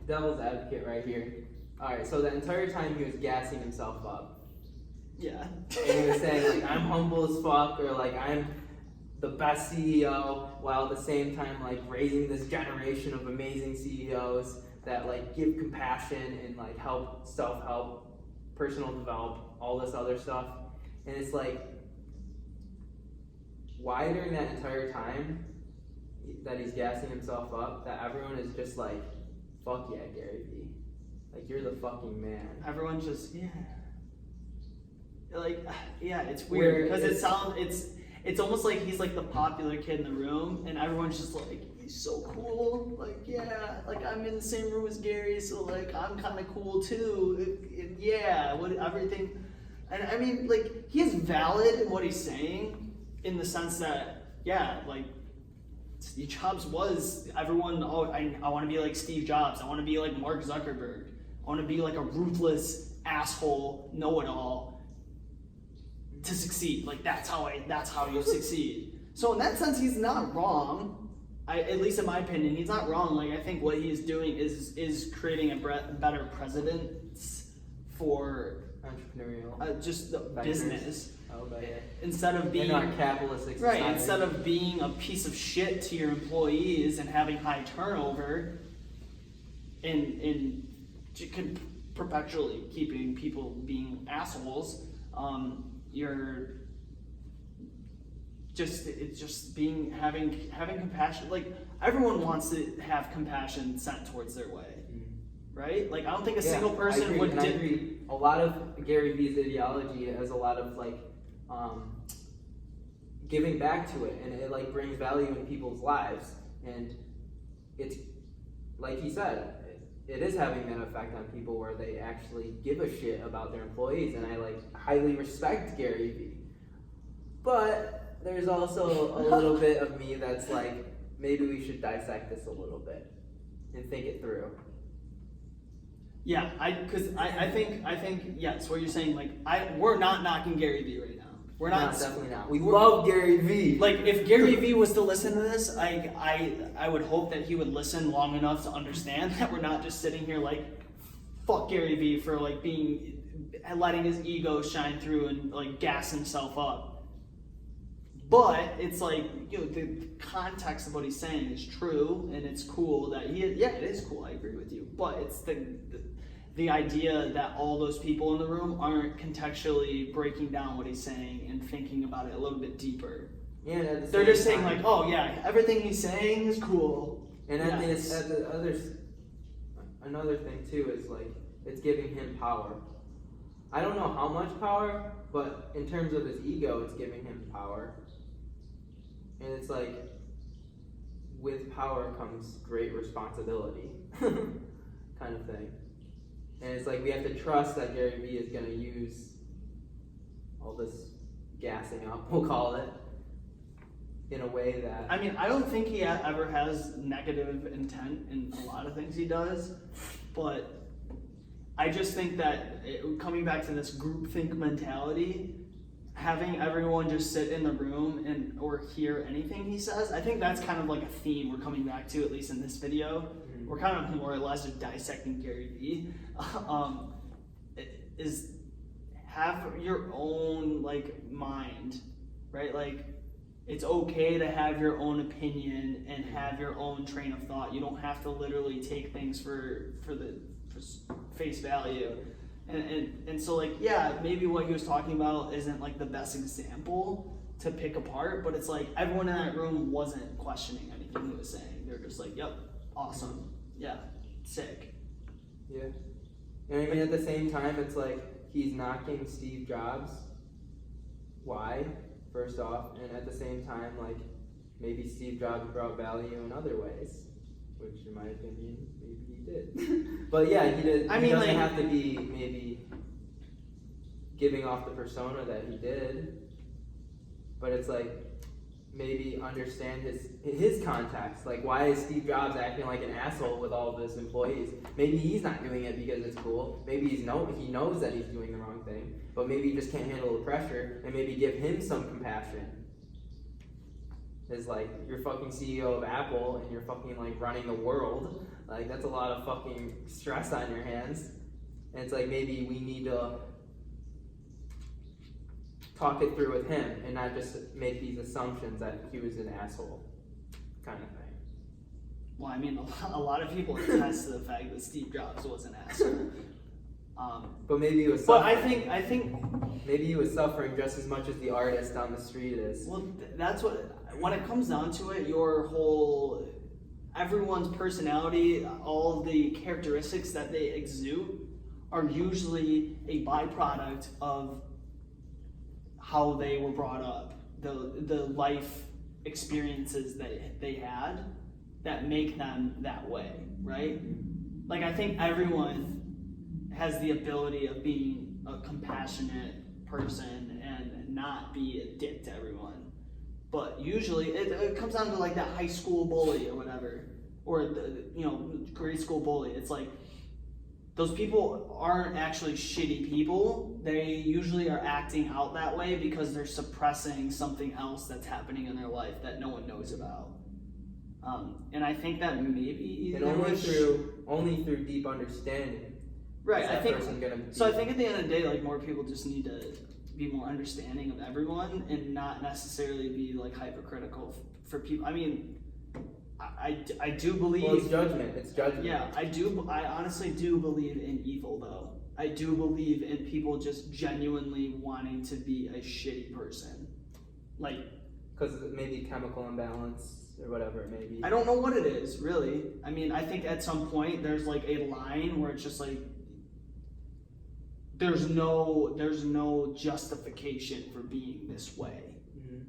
Devil's advocate right here. All right, so the entire time he was gassing himself up. Yeah. And he was saying like, I'm humble as fuck, or like, I'm the best CEO, while at the same time like raising this generation of amazing CEOs that like give compassion and like help, self-help, personal develop, all this other stuff. And it's like, why during that entire time that he's gassing himself up, that everyone is just like, fuck yeah, Gary Vee. Like, you're the fucking man. Everyone's just, yeah. Like, yeah, it's weird because it's almost like he's like the popular kid in the room, and everyone's just like, he's so cool. Like, yeah, like I'm in the same room as Gary, so like I'm kind of cool too. Yeah, what everything, and I mean, like he is valid in what he's saying, in the sense that, yeah, like Steve Jobs was everyone. Oh, I want to be like Steve Jobs. I want to be like Mark Zuckerberg. I want to be like a ruthless asshole, know-it-all to succeed. Like that's how you succeed. So in that sense, he's not wrong. At least in my opinion, he's not wrong. Like I think what he's doing is creating a better precedence for entrepreneurial, just the business. Oh, but yeah. Instead of being not capitalistic right, society. instead of being a piece of shit to your employees and having high turnover, and perpetually keeping people being assholes, you're just having compassion. Like everyone wants to have compassion sent towards their way, right? Like I don't think a single person would. I agree. A lot of Gary Vee's ideology has a lot of like giving back to it, and it like brings value in people's lives, and it's like he said, it is having that effect on people where they actually give a shit about their employees, and I like highly respect Gary Vee. But there's also a little bit of me that's like, maybe we should dissect this a little bit and think it through. Yeah, I think yes, what you're saying, like we're not knocking Gary Vee right now. We're not, definitely not. We love Gary Vee. Like if Gary Vee was to listen to this, I would hope that he would listen long enough to understand that we're not just sitting here like, fuck Gary Vee for like letting his ego shine through and like gas himself up. But it's like, you know, the context of what he's saying is true, and it's cool that it is cool. I agree with you, but it's the idea that all those people in the room aren't contextually breaking down what he's saying and thinking about it a little bit deeper. Yeah, they're just saying like, oh yeah, everything he's saying is cool. And another thing too is like, it's giving him power. I don't know how much power, but in terms of his ego, it's giving him power. And it's like, with power comes great responsibility, kind of thing. And it's like, we have to trust that Gary Vee is going to use all this gassing up, we'll call it, in a way that... I mean, I don't think he ever has negative intent in a lot of things he does, but I just think that coming back to this groupthink mentality, having everyone just sit in the room and or hear anything he says. I think that's kind of like a theme we're coming back to, at least in this video. We're kind of more or less just dissecting Gary Vee. Is have your own like mind, right? Like it's okay to have your own opinion and have your own train of thought. You don't have to literally take things for face value. And so like, yeah, maybe what he was talking about isn't like the best example to pick apart, but it's like everyone in that room wasn't questioning anything he was saying. They're just like, yep, awesome, yeah, sick. Yeah. And I mean, at the same time, it's like he's knocking Steve Jobs. Why? First off, and at the same time, like maybe Steve Jobs brought value in other ways, which in my opinion, maybe he did. But yeah, he did. I he mean, doesn't like, have to be maybe giving off the persona that he did, but it's like maybe understand his context. Like, why is Steve Jobs acting like an asshole with all of his employees? Maybe he's not doing it because it's cool. Maybe he knows that he's doing the wrong thing, but maybe he just can't handle the pressure, and maybe give him some compassion. Is like, you're fucking CEO of Apple and you're fucking like running the world. Like, that's a lot of fucking stress on your hands. And it's like, maybe we need to talk it through with him and not just make these assumptions that he was an asshole kind of thing. Well, I mean, a lot of people attest to the fact that Steve Jobs was an asshole. But maybe he was. But suffering. I think maybe he was suffering just as much as the artist on the street is. Well, that's what. When it comes down to it, everyone's personality, all the characteristics that they exude, are usually a byproduct of how they were brought up, the life experiences that they had that make them that way, right? Like, I think everyone has the ability of being a compassionate person and not be a dick to everyone. But usually it comes down to like that high school bully or whatever, or the grade school bully. It's like those people aren't actually shitty people. They usually are acting out that way because they're suppressing something else that's happening in their life that no one knows about. And I think that maybe only through deep understanding. Right. I think so. I think at the end of the day, like, more people just need to be more understanding of everyone and not necessarily be like hypercritical for people. I mean, I do believe. Well, it's judgment. It's judgment. Yeah, I do. I honestly do believe in evil, though. I do believe in people just genuinely wanting to be a shitty person, like, because maybe chemical imbalance or whatever it may be. I don't know what it is, really. I mean, I think at some point there's like a line where it's just like there's no justification for being this way. Mm-hmm.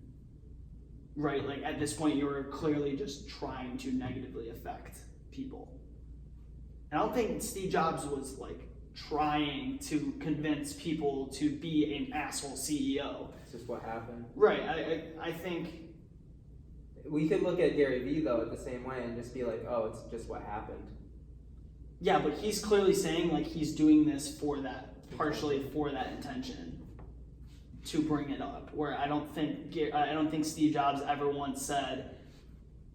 Right? Like, at this point you're clearly just trying to negatively affect people. And I don't think Steve Jobs was like trying to convince people to be an asshole CEO. It's just what happened. Right. I think we could look at Gary Vee though the same way and just be like, oh, it's just what happened. Yeah, but he's clearly saying like he's doing this for that, partially for that intention, to bring it up. Where I don't think Steve Jobs ever once said,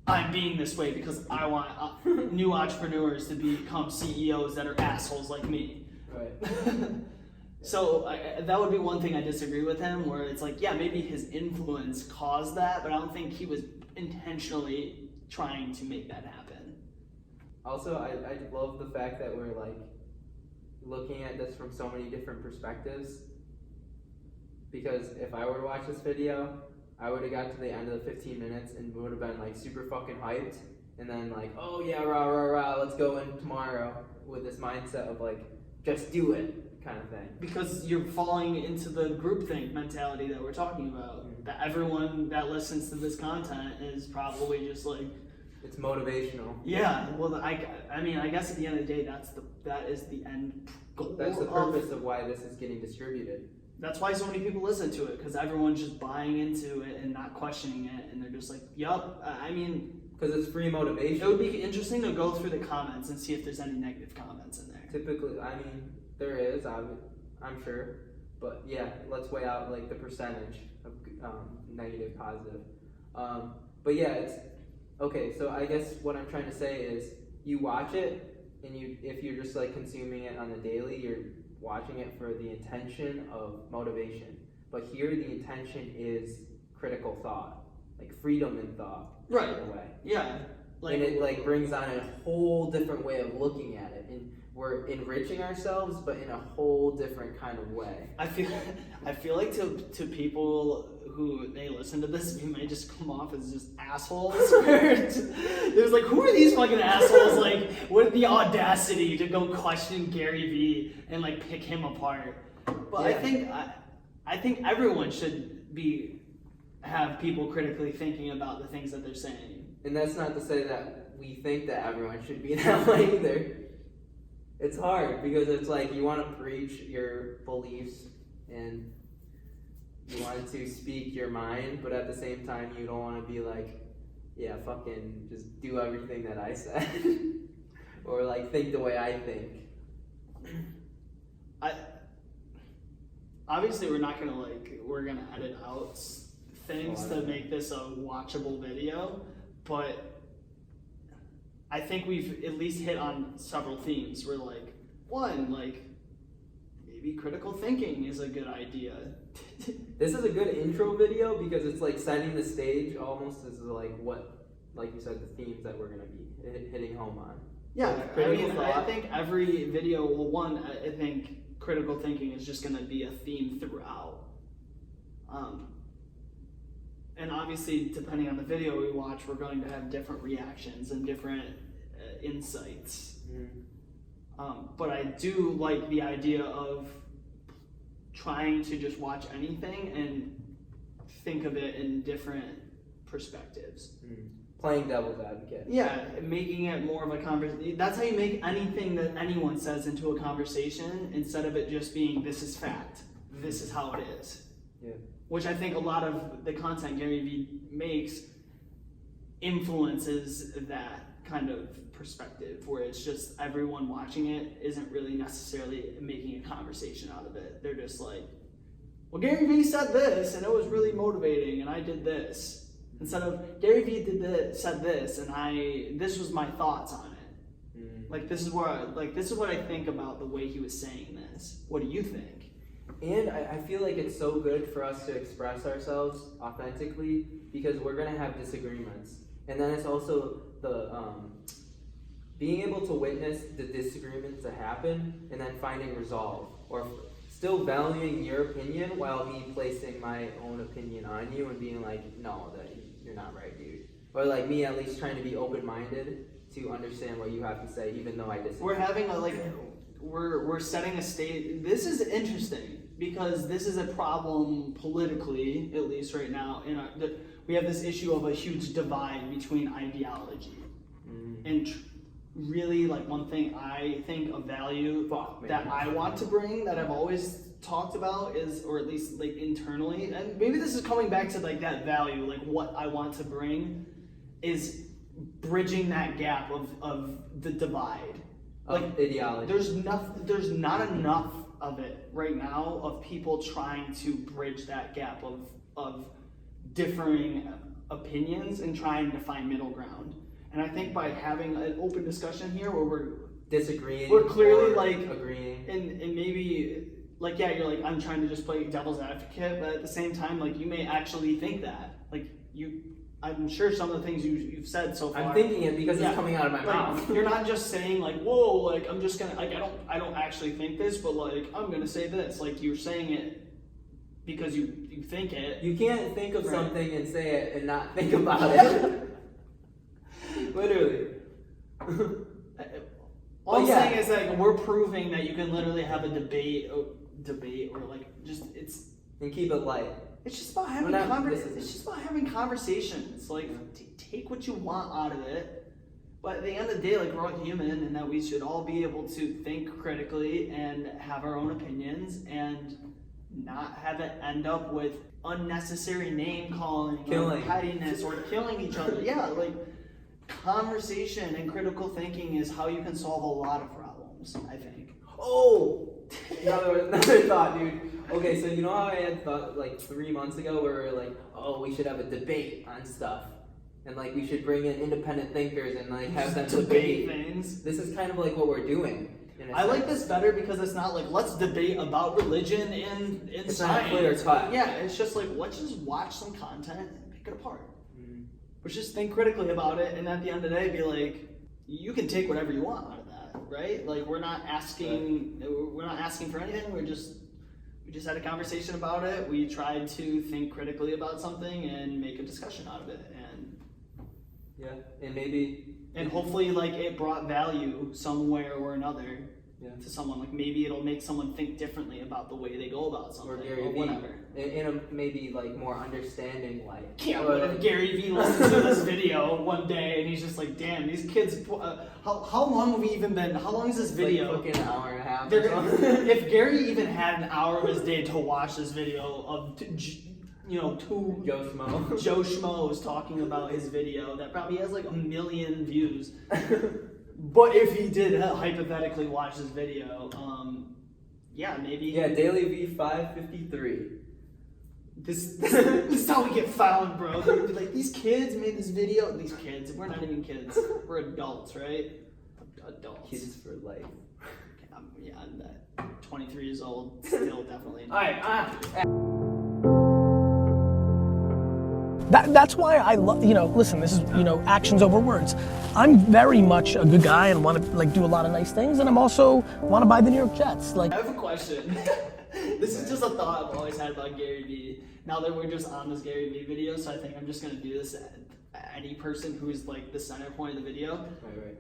I'm being this way because I want new entrepreneurs to become CEOs that are assholes like me. Right. So that would be one thing I disagree with him, where it's like, yeah, maybe his influence caused that, but I don't think he was intentionally trying to make that happen. Also, I love the fact that we're like looking at this from so many different perspectives, because if I were to watch this video, I would have got to the end of the 15 minutes and would have been like super fucking hyped, and then like, oh yeah, rah rah rah, let's go in tomorrow with this mindset of like, just do it kind of thing. Because you're falling into the groupthink mentality that we're talking about. Mm-hmm. That everyone that listens to this content is probably just like, it's motivational. Yeah, well, I mean, I guess at the end of the day, that is the end goal. That's the purpose of why this is getting distributed. That's why so many people listen to it, because everyone's just buying into it and not questioning it, and they're just like, yup. I mean, because it's free motivation. It would be interesting to go through the comments and see if there's any negative comments in there. Typically, I mean, there is, I'm sure. But yeah, let's weigh out like the percentage of negative, positive. But yeah, it's okay. So I guess what I'm trying to say is, you watch it, and if you're just like consuming it on the daily, you're watching it for the intention of motivation. But here, the intention is critical thought, like freedom in thought, Right. in a way. Yeah. And it like brings on a whole different way of looking at it, and we're enriching ourselves, but in a whole different kind of way. I feel like to people who they listen to this, we might just come off as just assholes. There's like, who are these fucking assholes? Like, with the audacity to go question Gary Vee and like pick him apart. But Yeah. I think everyone should have people critically thinking about the things that they're saying. And that's not to say that we think that everyone should be that way either. It's hard because it's like you want to preach your beliefs and you want to speak your mind, but at the same time you don't want to be like, yeah, fucking just do everything that I said. Or like think the way I think. Obviously we're gonna edit out things to make this a watchable video, but I think we've at least hit on several themes. We're like, one, like, maybe critical thinking is a good idea. This is a good intro video because it's like setting the stage almost as like what, like you said, the themes that we're gonna be hitting home on. Yeah, Like I critical mean, thought. I think every video, well, one, I think critical thinking is just gonna be a theme throughout. And obviously, depending on the video we watch, we're going to have different reactions and different insights. But I do like the idea of trying to just watch anything and think of it in different perspectives. Playing devil's advocate. Yeah, making it more of a conversation. That's how you make anything that anyone says into a conversation, instead of it just being, this is fact, this is how it is. Yeah. Which I think a lot of the content Gary Vee makes influences that kind of perspective, where it's just everyone watching it isn't really necessarily making a conversation out of it. They're just like, well, Gary Vee said this and it was really motivating and I did this. Instead of Gary Vee said this and this was my thoughts on it. Like this is what I think about the way he was saying this. What do you think? And I feel like it's so good for us to express ourselves authentically because we're gonna have disagreements. And then it's also the being able to witness the disagreement to happen and then finding resolve, or still valuing your opinion while me placing my own opinion on you and being like, no, that you're not right, dude. Or like me at least trying to be open-minded to understand what you have to say, even though I disagree. We're having we're setting a state. This is interesting because this is a problem politically, at least right now. We have this issue of a huge divide between ideology. And really, like, one thing I think of value that I want to bring, that I've always talked about is, or at least like internally, and maybe this is coming back to like that value, like what I want to bring is bridging that gap of the divide. Like ideology. There's not enough of it right now of people trying to bridge that gap of differing opinions and trying to find middle ground. And I think by having an open discussion here where we're disagreeing, we're clearly like agreeing, and maybe like, yeah, you're like, I'm trying to just play devil's advocate, but at the same time, like, you may actually think that, like, I'm sure some of the things you've said so far. I'm thinking it because it's coming out of my mouth. You're not just saying like, whoa, like, I'm just gonna, like, I don't actually think this, but like, I'm gonna say this. Like, you're saying it because you think it. You can't think of something and say it and not think about it. Literally. All I'm saying is like, we're proving that you can literally have a debate or like just and keep it light. It's just about having conversations. Like, take what you want out of it. But at the end of the day, like, we're all human, and that we should all be able to think critically and have our own opinions and not have it end up with unnecessary name calling, or pettiness, or killing each other. Yeah, like, conversation and critical thinking is how you can solve a lot of problems, I think. Oh, Another thought, dude. Okay, so you know how I had thought like 3 months ago where we were like, oh, we should have a debate on stuff. And like we should bring in independent thinkers and like have them debate things. This is kind of like what we're doing. I like this better because it's not like let's debate about religion and It's science. not clear cut. Yeah, it's just like let's just watch some content and pick it apart. Let's just think critically about it, and at the end of the day, be like, you can take whatever you want out of that, right? Like we're not asking for anything. We just had a conversation about it. We tried to think critically about something and make a discussion out of it, and hopefully like it brought value somewhere or another to someone. Like maybe it'll make someone think differently about the way they go about something or whatever. In a maybe like more understanding way. Yeah, what if Gary Vee listens to this video one day and he's just like, damn, these kids, how long have we even been, how long is this video? Like fucking an hour and a half. If Gary even had an hour of his day to watch this video of, two Joe Schmoes talking about his video that probably has like 1 million views. But if he did hypothetically watch this video, maybe. Yeah, DailyVee 553. This is how we get found, bro. They'd be like, these kids made this video. These kids, we're not even kids. We're adults, right? Adults. Kids for life. I'm 23 years old, still definitely. All right. That's why I love, listen, this is, actions over words. I'm very much a good guy and want to like do a lot of nice things, and I'm also want to buy the New York Jets. Like, I have a question. This is just a thought I've always had about Gary Vee. Now that we're just on this Gary Vee video, so I think I'm just gonna do this at any person who's like the center point of the video. Right.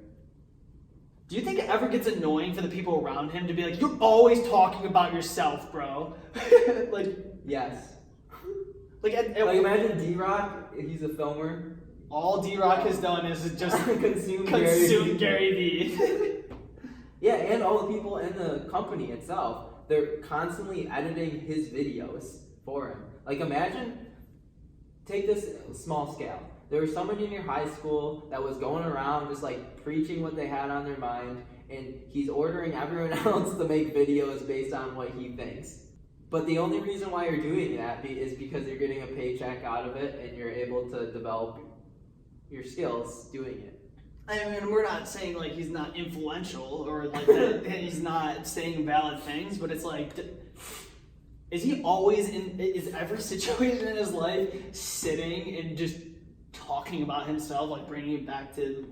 Do you think it ever gets annoying for the people around him to be like, you're always talking about yourself, bro? Like, yes. Like imagine D-Rock, he's a filmer. All D-Rock has done is just consume Gary Vee. Yeah, and all the people in the company itself, they're constantly editing his videos for him. Like imagine, take this small scale. There was someone in your high school that was going around just like preaching what they had on their mind, and he's ordering everyone else to make videos based on what he thinks. But the only reason why you're doing that is because you're getting a paycheck out of it and you're able to develop your skills doing it. I mean, we're not saying like he's not influential or like that he's not saying valid things, but it's like, is he always is every situation in his life sitting and just talking about himself, like bringing it back to...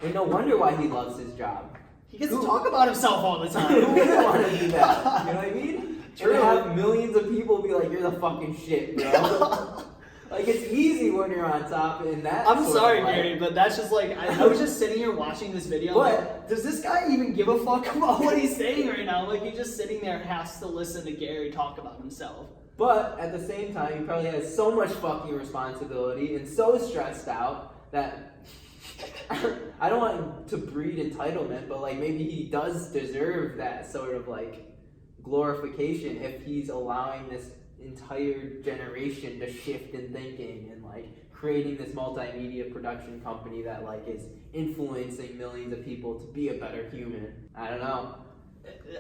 And no wonder why he loves his job. He gets to talk about himself all the time. Who wouldn't want to do that? You know what I mean? True. And have millions of people be like, you're the fucking shit, bro. Like, it's easy when you're on top in that. I'm sorry, Gary, but that's just like, I was just sitting here watching this video. Like, does this guy even give a fuck about what he's saying right now? Like, he's just sitting there, has to listen to Gary talk about himself. But at the same time, he probably has so much fucking responsibility and so stressed out that I don't want to breed entitlement, but like maybe he does deserve that sort of like glorification if he's allowing this entire generation to shift in thinking and like creating this multimedia production company that like is influencing millions of people to be a better human. I don't know.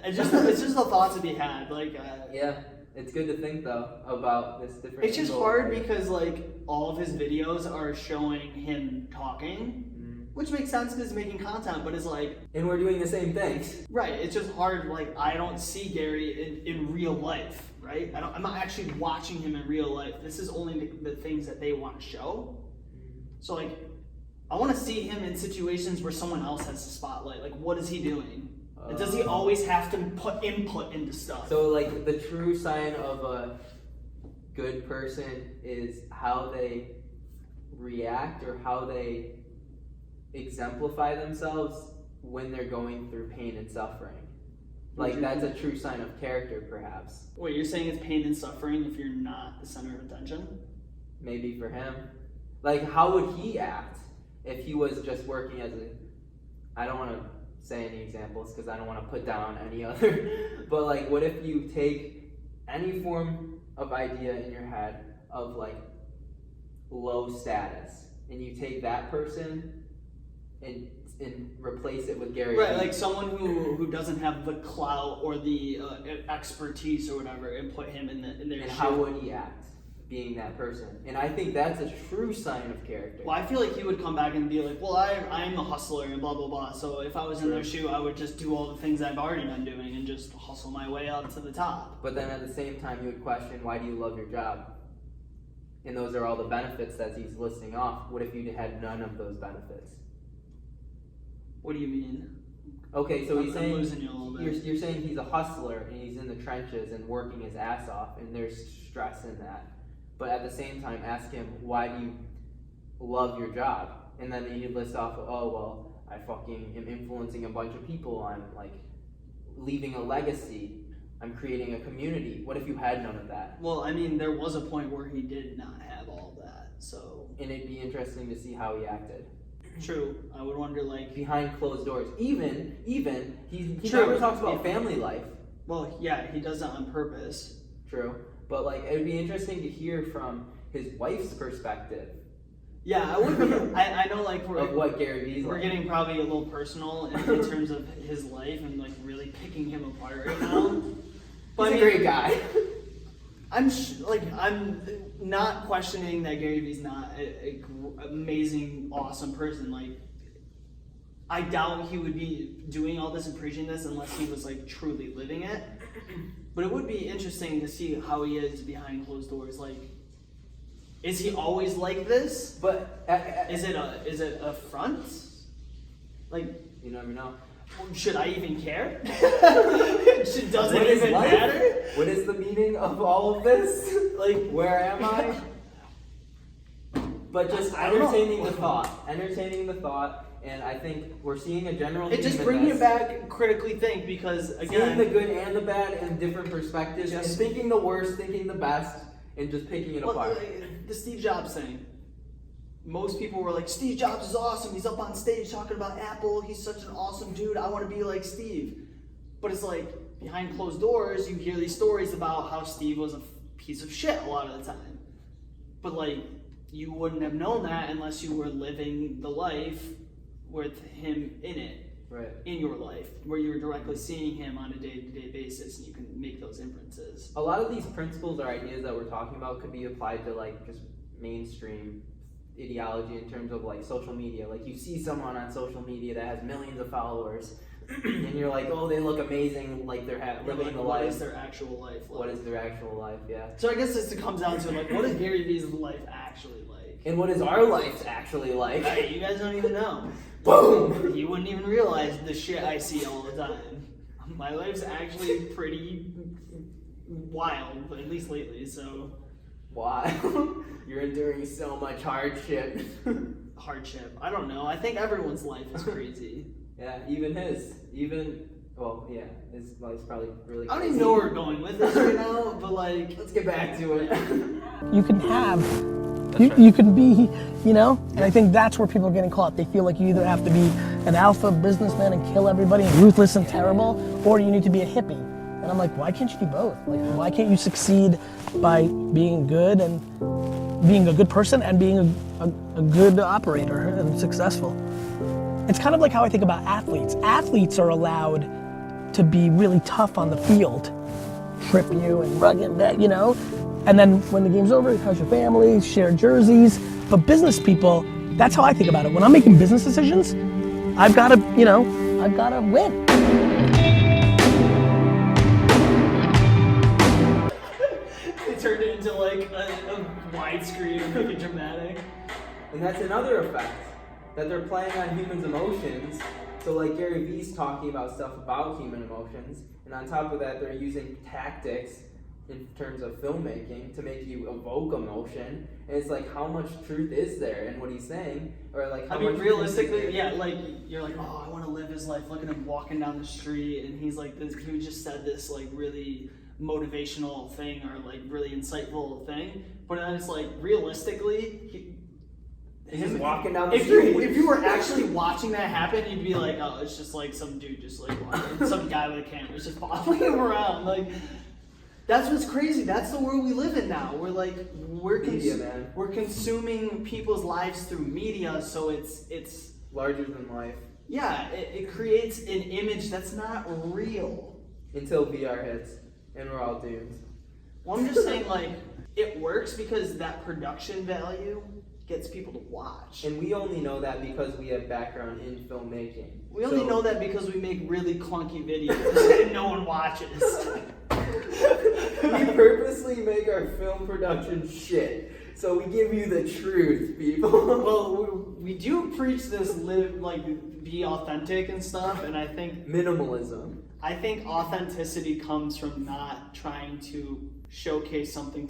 It's just a thought to be had. Like, yeah. It's good to think though about this different. It's just hard because like all of his videos are showing him talking, which makes sense because he's making content, but it's like, and we're doing the same things. Right. It's just hard. Like I don't see Gary in real life, right? I'm not actually watching him in real life. This is only the things that they want to show. So like, I want to see him in situations where someone else has the spotlight. Like, what is he doing? Does he always have to put input into stuff? So like the true sign of a good person is how they react or how they exemplify themselves when they're going through pain and suffering. Like that's a true sign of character, perhaps. Wait, you're saying it's pain and suffering if you're not the center of attention? Maybe for him. Like how would he act if he was just working as I don't want to say any examples because I don't want to put down any other, but like what if you take any form of idea in your head of like low status and you take that person and and replace it with Gary Right, Vee. like someone who doesn't have the clout or the expertise or whatever, and put him in their And shoe. how would he act being that person? And I think that's a true sign of character. Well, I feel like he would come back and be like, well, I'm a hustler and blah, blah, blah. So if I was in their shoe, I would just do all the things I've already been doing and just hustle my way up to the top. But then at the same time, you would question, why do you love your job? And those are all the benefits that he's listing off. What if you had none of those benefits? What do you mean? Okay, so he's I'm saying losing you a little bit. you're saying he's a hustler and he's in the trenches and working his ass off, and there's stress in that. But at the same time, ask him, why do you love your job? And then you list off, oh, well, I fucking am influencing a bunch of people. I'm like leaving a legacy. I'm creating a community. What if you had none of that? Well, I mean, there was a point where he did not have all that, so. And it'd be interesting to see how he acted. True. I would wonder, like. Behind closed doors. Even, he True. never talks about family life. Well, yeah, he does that on purpose. True. But like, it would be interesting to hear from his wife's perspective. Yeah, I would be. I know, like, Of what Gary Vee's we're like. getting probably a little personal in terms of his life and, like, really picking him apart right now. But He's a great guy. I'm not questioning that Gary Vee's not a amazing, awesome person. Like, I doubt he would be doing all this and preaching this unless he was like truly living it. But it would be interesting to see how he is behind closed doors. Like, is he always like this? But is it a front? Like, you never know. Should I even care? Does it even matter? What is the meaning of all of this? Like, where am I? But just entertaining the thought, and I think we're seeing a general. It just brings you back, critically think, because again, seeing the good and the bad and different perspectives, and thinking the worst, thinking the best, and just picking it apart. The Steve Jobs thing. Most people were like, Steve Jobs is awesome. He's up on stage talking about Apple. He's such an awesome dude. I want to be like Steve. But it's like, behind closed doors, you hear these stories about how Steve was a piece of shit a lot of the time. But like, you wouldn't have known that unless you were living the life with him in it. Right. In your life, where you were directly seeing him on a day-to-day basis, and you can make those inferences. A lot of these principles or ideas that we're talking about could be applied to like just mainstream ideology in terms of like social media. Like, you see someone on social media that has millions of followers and you're like, oh, they look amazing, like they're living the life. What is their actual life like? What is their actual life, yeah. So I guess this comes down to like, what is Gary Vee's life actually like? And what is our life actually like? Hey, you guys don't even know. Boom! You wouldn't even realize the shit I see all the time. My life's actually pretty wild, at least lately, so. Why? You're enduring so much hardship. Hardship. I don't know. I think everyone's life is crazy. Yeah, even his. Well, yeah, his life's probably really crazy. I don't even know where we're going with this right now, but like, let's get back to it. You can have, you can be, you know? And I think that's where people are getting caught. They feel like you either have to be an alpha businessman and kill everybody, and ruthless and terrible, or you need to be a hippie. And I'm like, why can't you do both? Like, why can't you succeed by being good and being a good person and being a good operator and successful? It's kind of like how I think about athletes. Athletes are allowed to be really tough on the field, trip you and rug it back, you know? And then when the game's over, how's your family, share jerseys. But business people, that's how I think about it. When I'm making business decisions, I've gotta win. Turned it into like a widescreen, really dramatic. And that's another effect, that they're playing on humans' emotions. So like Gary Vee's talking about stuff about human emotions, and on top of that, they're using tactics in terms of filmmaking to make you evoke emotion. And it's like, how much truth is there in what he's saying? Or like, how much realistically, yeah, like, you're like, oh, I want to live his life. Look at him walking down the street, and he's like, he just said this like really motivational thing or like really insightful thing, but then it's like, realistically, he's walking down the street. If you were actually watching that happen, you'd be like, oh, it's just like some dude just like walking, some guy with a camera is just following him around. Like, that's what's crazy. That's the world we live in now. We're like, we're consuming people's lives through media, so it's larger than life. Yeah, it creates an image that's not real. Until VR hits, and we're all doomed. Well, I'm just saying, like, it works because that production value gets people to watch. And we only know that because we have background in filmmaking. We only know that because we make really clunky videos and no one watches. We purposely make our film production shit. So we give you the truth, people. Well, we do preach this be authentic and stuff, and I think minimalism. I think authenticity comes from not trying to showcase something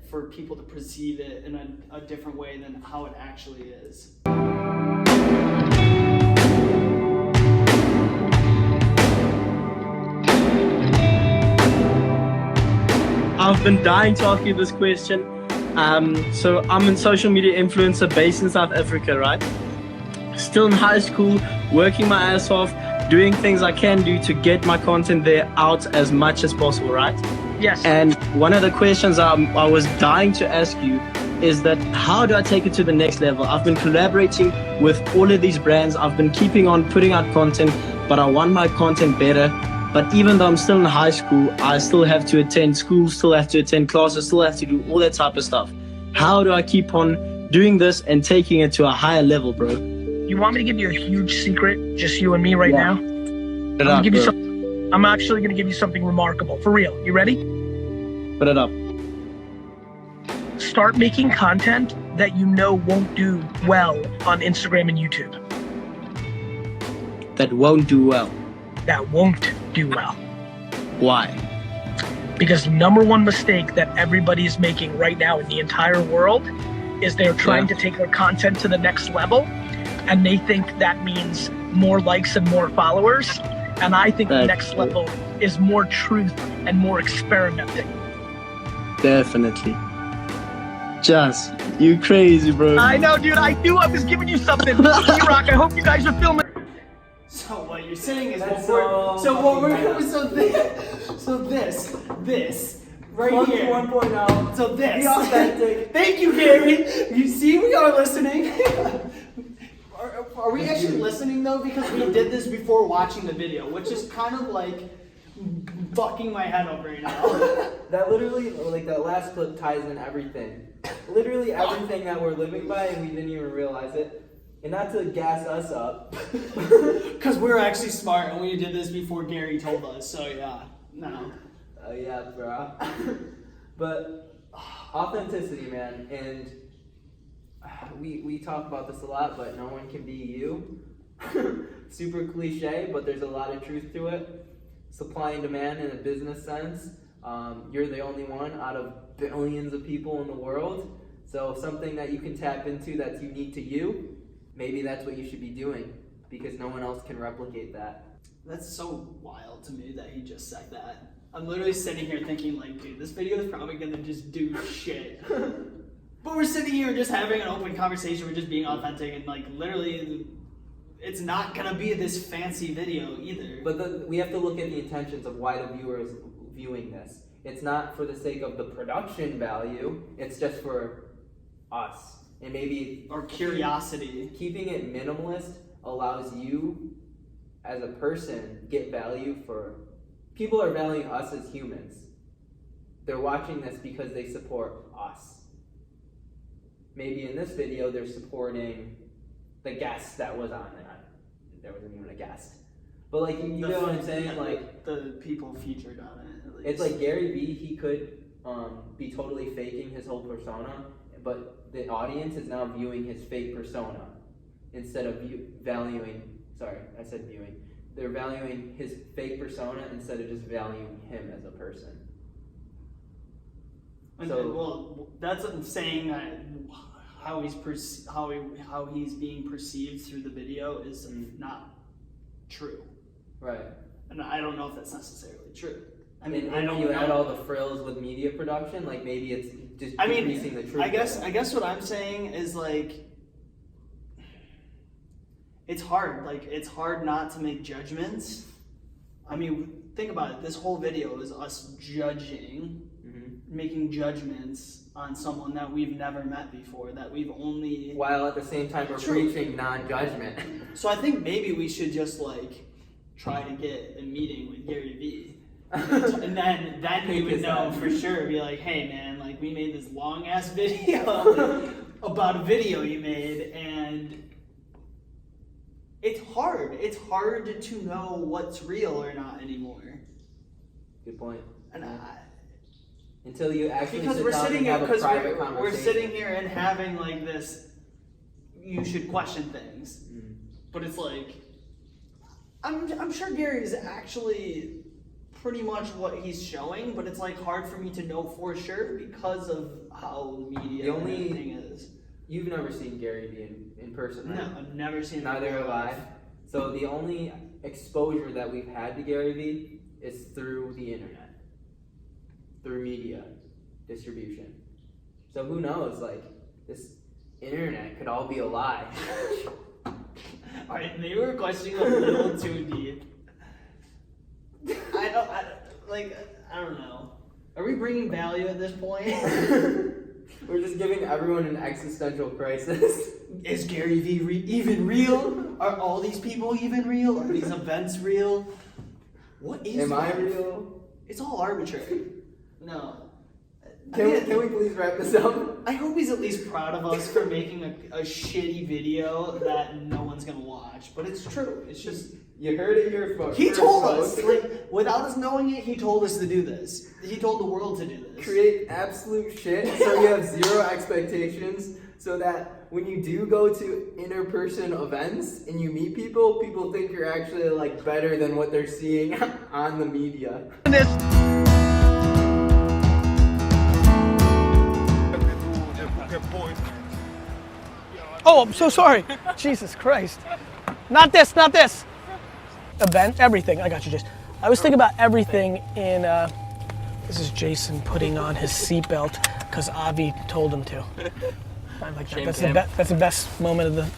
for people to perceive it in a different way than how it actually is. I've been dying to ask you this question. So I'm a social media influencer based in South Africa, right? Still in high school, working my ass off, doing things I can do to get my content there out as much as possible, right? Yes. And one of the questions I was dying to ask you is that how do I take it to the next level? I've been collaborating with all of these brands. I've been keeping on putting out content, but I want my content better. But even though I'm still in high school, I still have to attend school, still have to attend classes, still have to do all that type of stuff. How do I keep on doing this and taking it to a higher level, bro? You want me to give you a huge secret, just you and me right now? I'm actually going to give you something remarkable. For real. You ready? Put it up. Start making content that you know won't do well on Instagram and YouTube. That won't do well. That won't do well. Why? Because the number one mistake that everybody is making right now in the entire world is they're trying to take their content to the next level, and they think that means more likes and more followers. And I think the next level is more truth and more experimenting. Definitely. Just, you crazy, bro. I know, dude. I knew I was giving you something. E-Rock, I hope you guys are filming. So what you're saying is this right Monkey here. 1.0. So this. Be authentic. Thank you, Gary. You see, we are listening. Are we actually listening though? Because we did this before watching the video, which is kind of like fucking my head up right now. That literally, like that last clip ties in everything. Literally everything that we're living by, and we didn't even realize it. And not to gas us up. Because we're actually smart and we did this before Gary told us, so yeah. No. Oh yeah, bro. But authenticity, man, and we talk about this a lot, but no one can be you. Super cliche, but there's a lot of truth to it. Supply and demand in a business sense. You're the only one out of billions of people in the world. So something that you can tap into that's unique to you, maybe that's what you should be doing, because no one else can replicate that. That's so wild to me that he just said that. I'm literally sitting here thinking like, dude, this video is probably gonna just do shit. But we're sitting here just having an open conversation, we're just being authentic, and like literally it's not gonna be this fancy video either. But we have to look at the intentions of why the viewer is viewing this. It's not for the sake of the production value, it's just for us. And maybe or curiosity. Keeping it minimalist allows you as a person get value for people are valuing us as humans. They're watching this because they support us. Maybe in this video they're supporting the guest that was on it. There wasn't even a guest. But like you know what I'm saying? Yeah, like the people featured on it. It's like Gary Vee, he could be totally faking his whole persona, but the audience is now viewing his fake persona instead of they're valuing his fake persona instead of just valuing him as a person. Well, that's what I'm saying, that how he's being perceived through the video is not true. Right. And I don't know if that's necessarily true. I mean, I don't. You add all the frills with media production, like maybe it's just decreasing the truth. I guess what I'm saying is like, it's hard. Like it's hard not to make judgments. I mean, think about it. This whole video is us judging, making judgments on someone that we've never met before, that we've only... While at the same time we're preaching non-judgment. So I think maybe we should just like try to get a meeting with DailyVee. And then you would know for sure, be like, hey man, like we made this long ass video about a video you made, and it's hard to know what's real or not anymore. Good point. And until you actually because sit we're down sitting and here, have a because private we're conversation. sitting here and having like this, you should question things, but it's like, I'm sure Gary is actually pretty much what he's showing, but it's like hard for me to know for sure because of how media and everything is. You've never seen Gary Vee in person, right? No, I've never seen him. Neither have I. So the only exposure that we've had to Gary Vee is through the internet, through media distribution. So who knows, like, this internet could all be a lie. Alright, maybe we're questioning a little too deep. I don't know. Are we bringing value at this point? We're just giving everyone an existential crisis. Is Gary Vee even real? Are all these people even real? Are these events real? What is Am I life? real? It's all arbitrary. No. Can we please wrap this up? I hope he's at least proud of us for making a shitty video that no one's gonna watch. But it's true. It's just... You heard it here first. He told us, like, without us knowing it, he told us to do this. He told the world to do this. Create absolute shit so you have zero expectations, so that when you do go to inter-person events and you meet people, people think you're actually like better than what they're seeing on the media. Oh, I'm so sorry. Jesus Christ. Not this, not this. Event, everything. I got you, Jason. I was thinking about everything in, this is Jason putting on his seatbelt because Avi told him to. I like that. That's the best moment of the,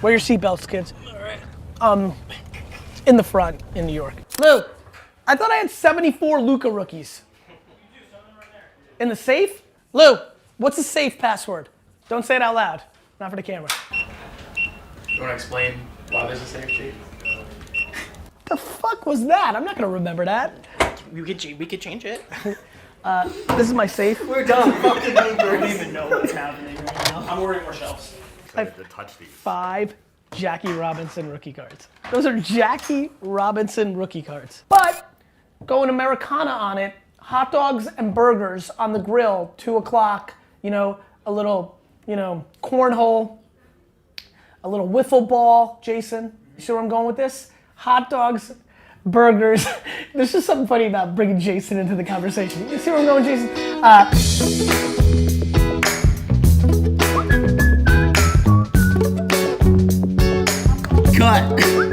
wear your seatbelts, kids. All right. In the front in New York. Lou, I thought I had 74 Luka rookies. In the safe? Lou, what's the safe password? Don't say it out loud. Not for the camera. You want to explain why there's a safe sheet? The fuck was that? I'm not gonna remember that. We could change it. This is my safe. We're done. Fucking I don't even know what's happening right now. I'm ordering more shelves. I have 5 Jackie Robinson rookie cards. Those are Jackie Robinson rookie cards. But going Americana on it, hot dogs and burgers on the grill, 2 o'clock, you know, a little, you know, cornhole, a little wiffle ball, Jason. You see where I'm going with this? Hot dogs, burgers. There's just something funny about bringing Jason into the conversation. You see where I'm going, Jason? Cut.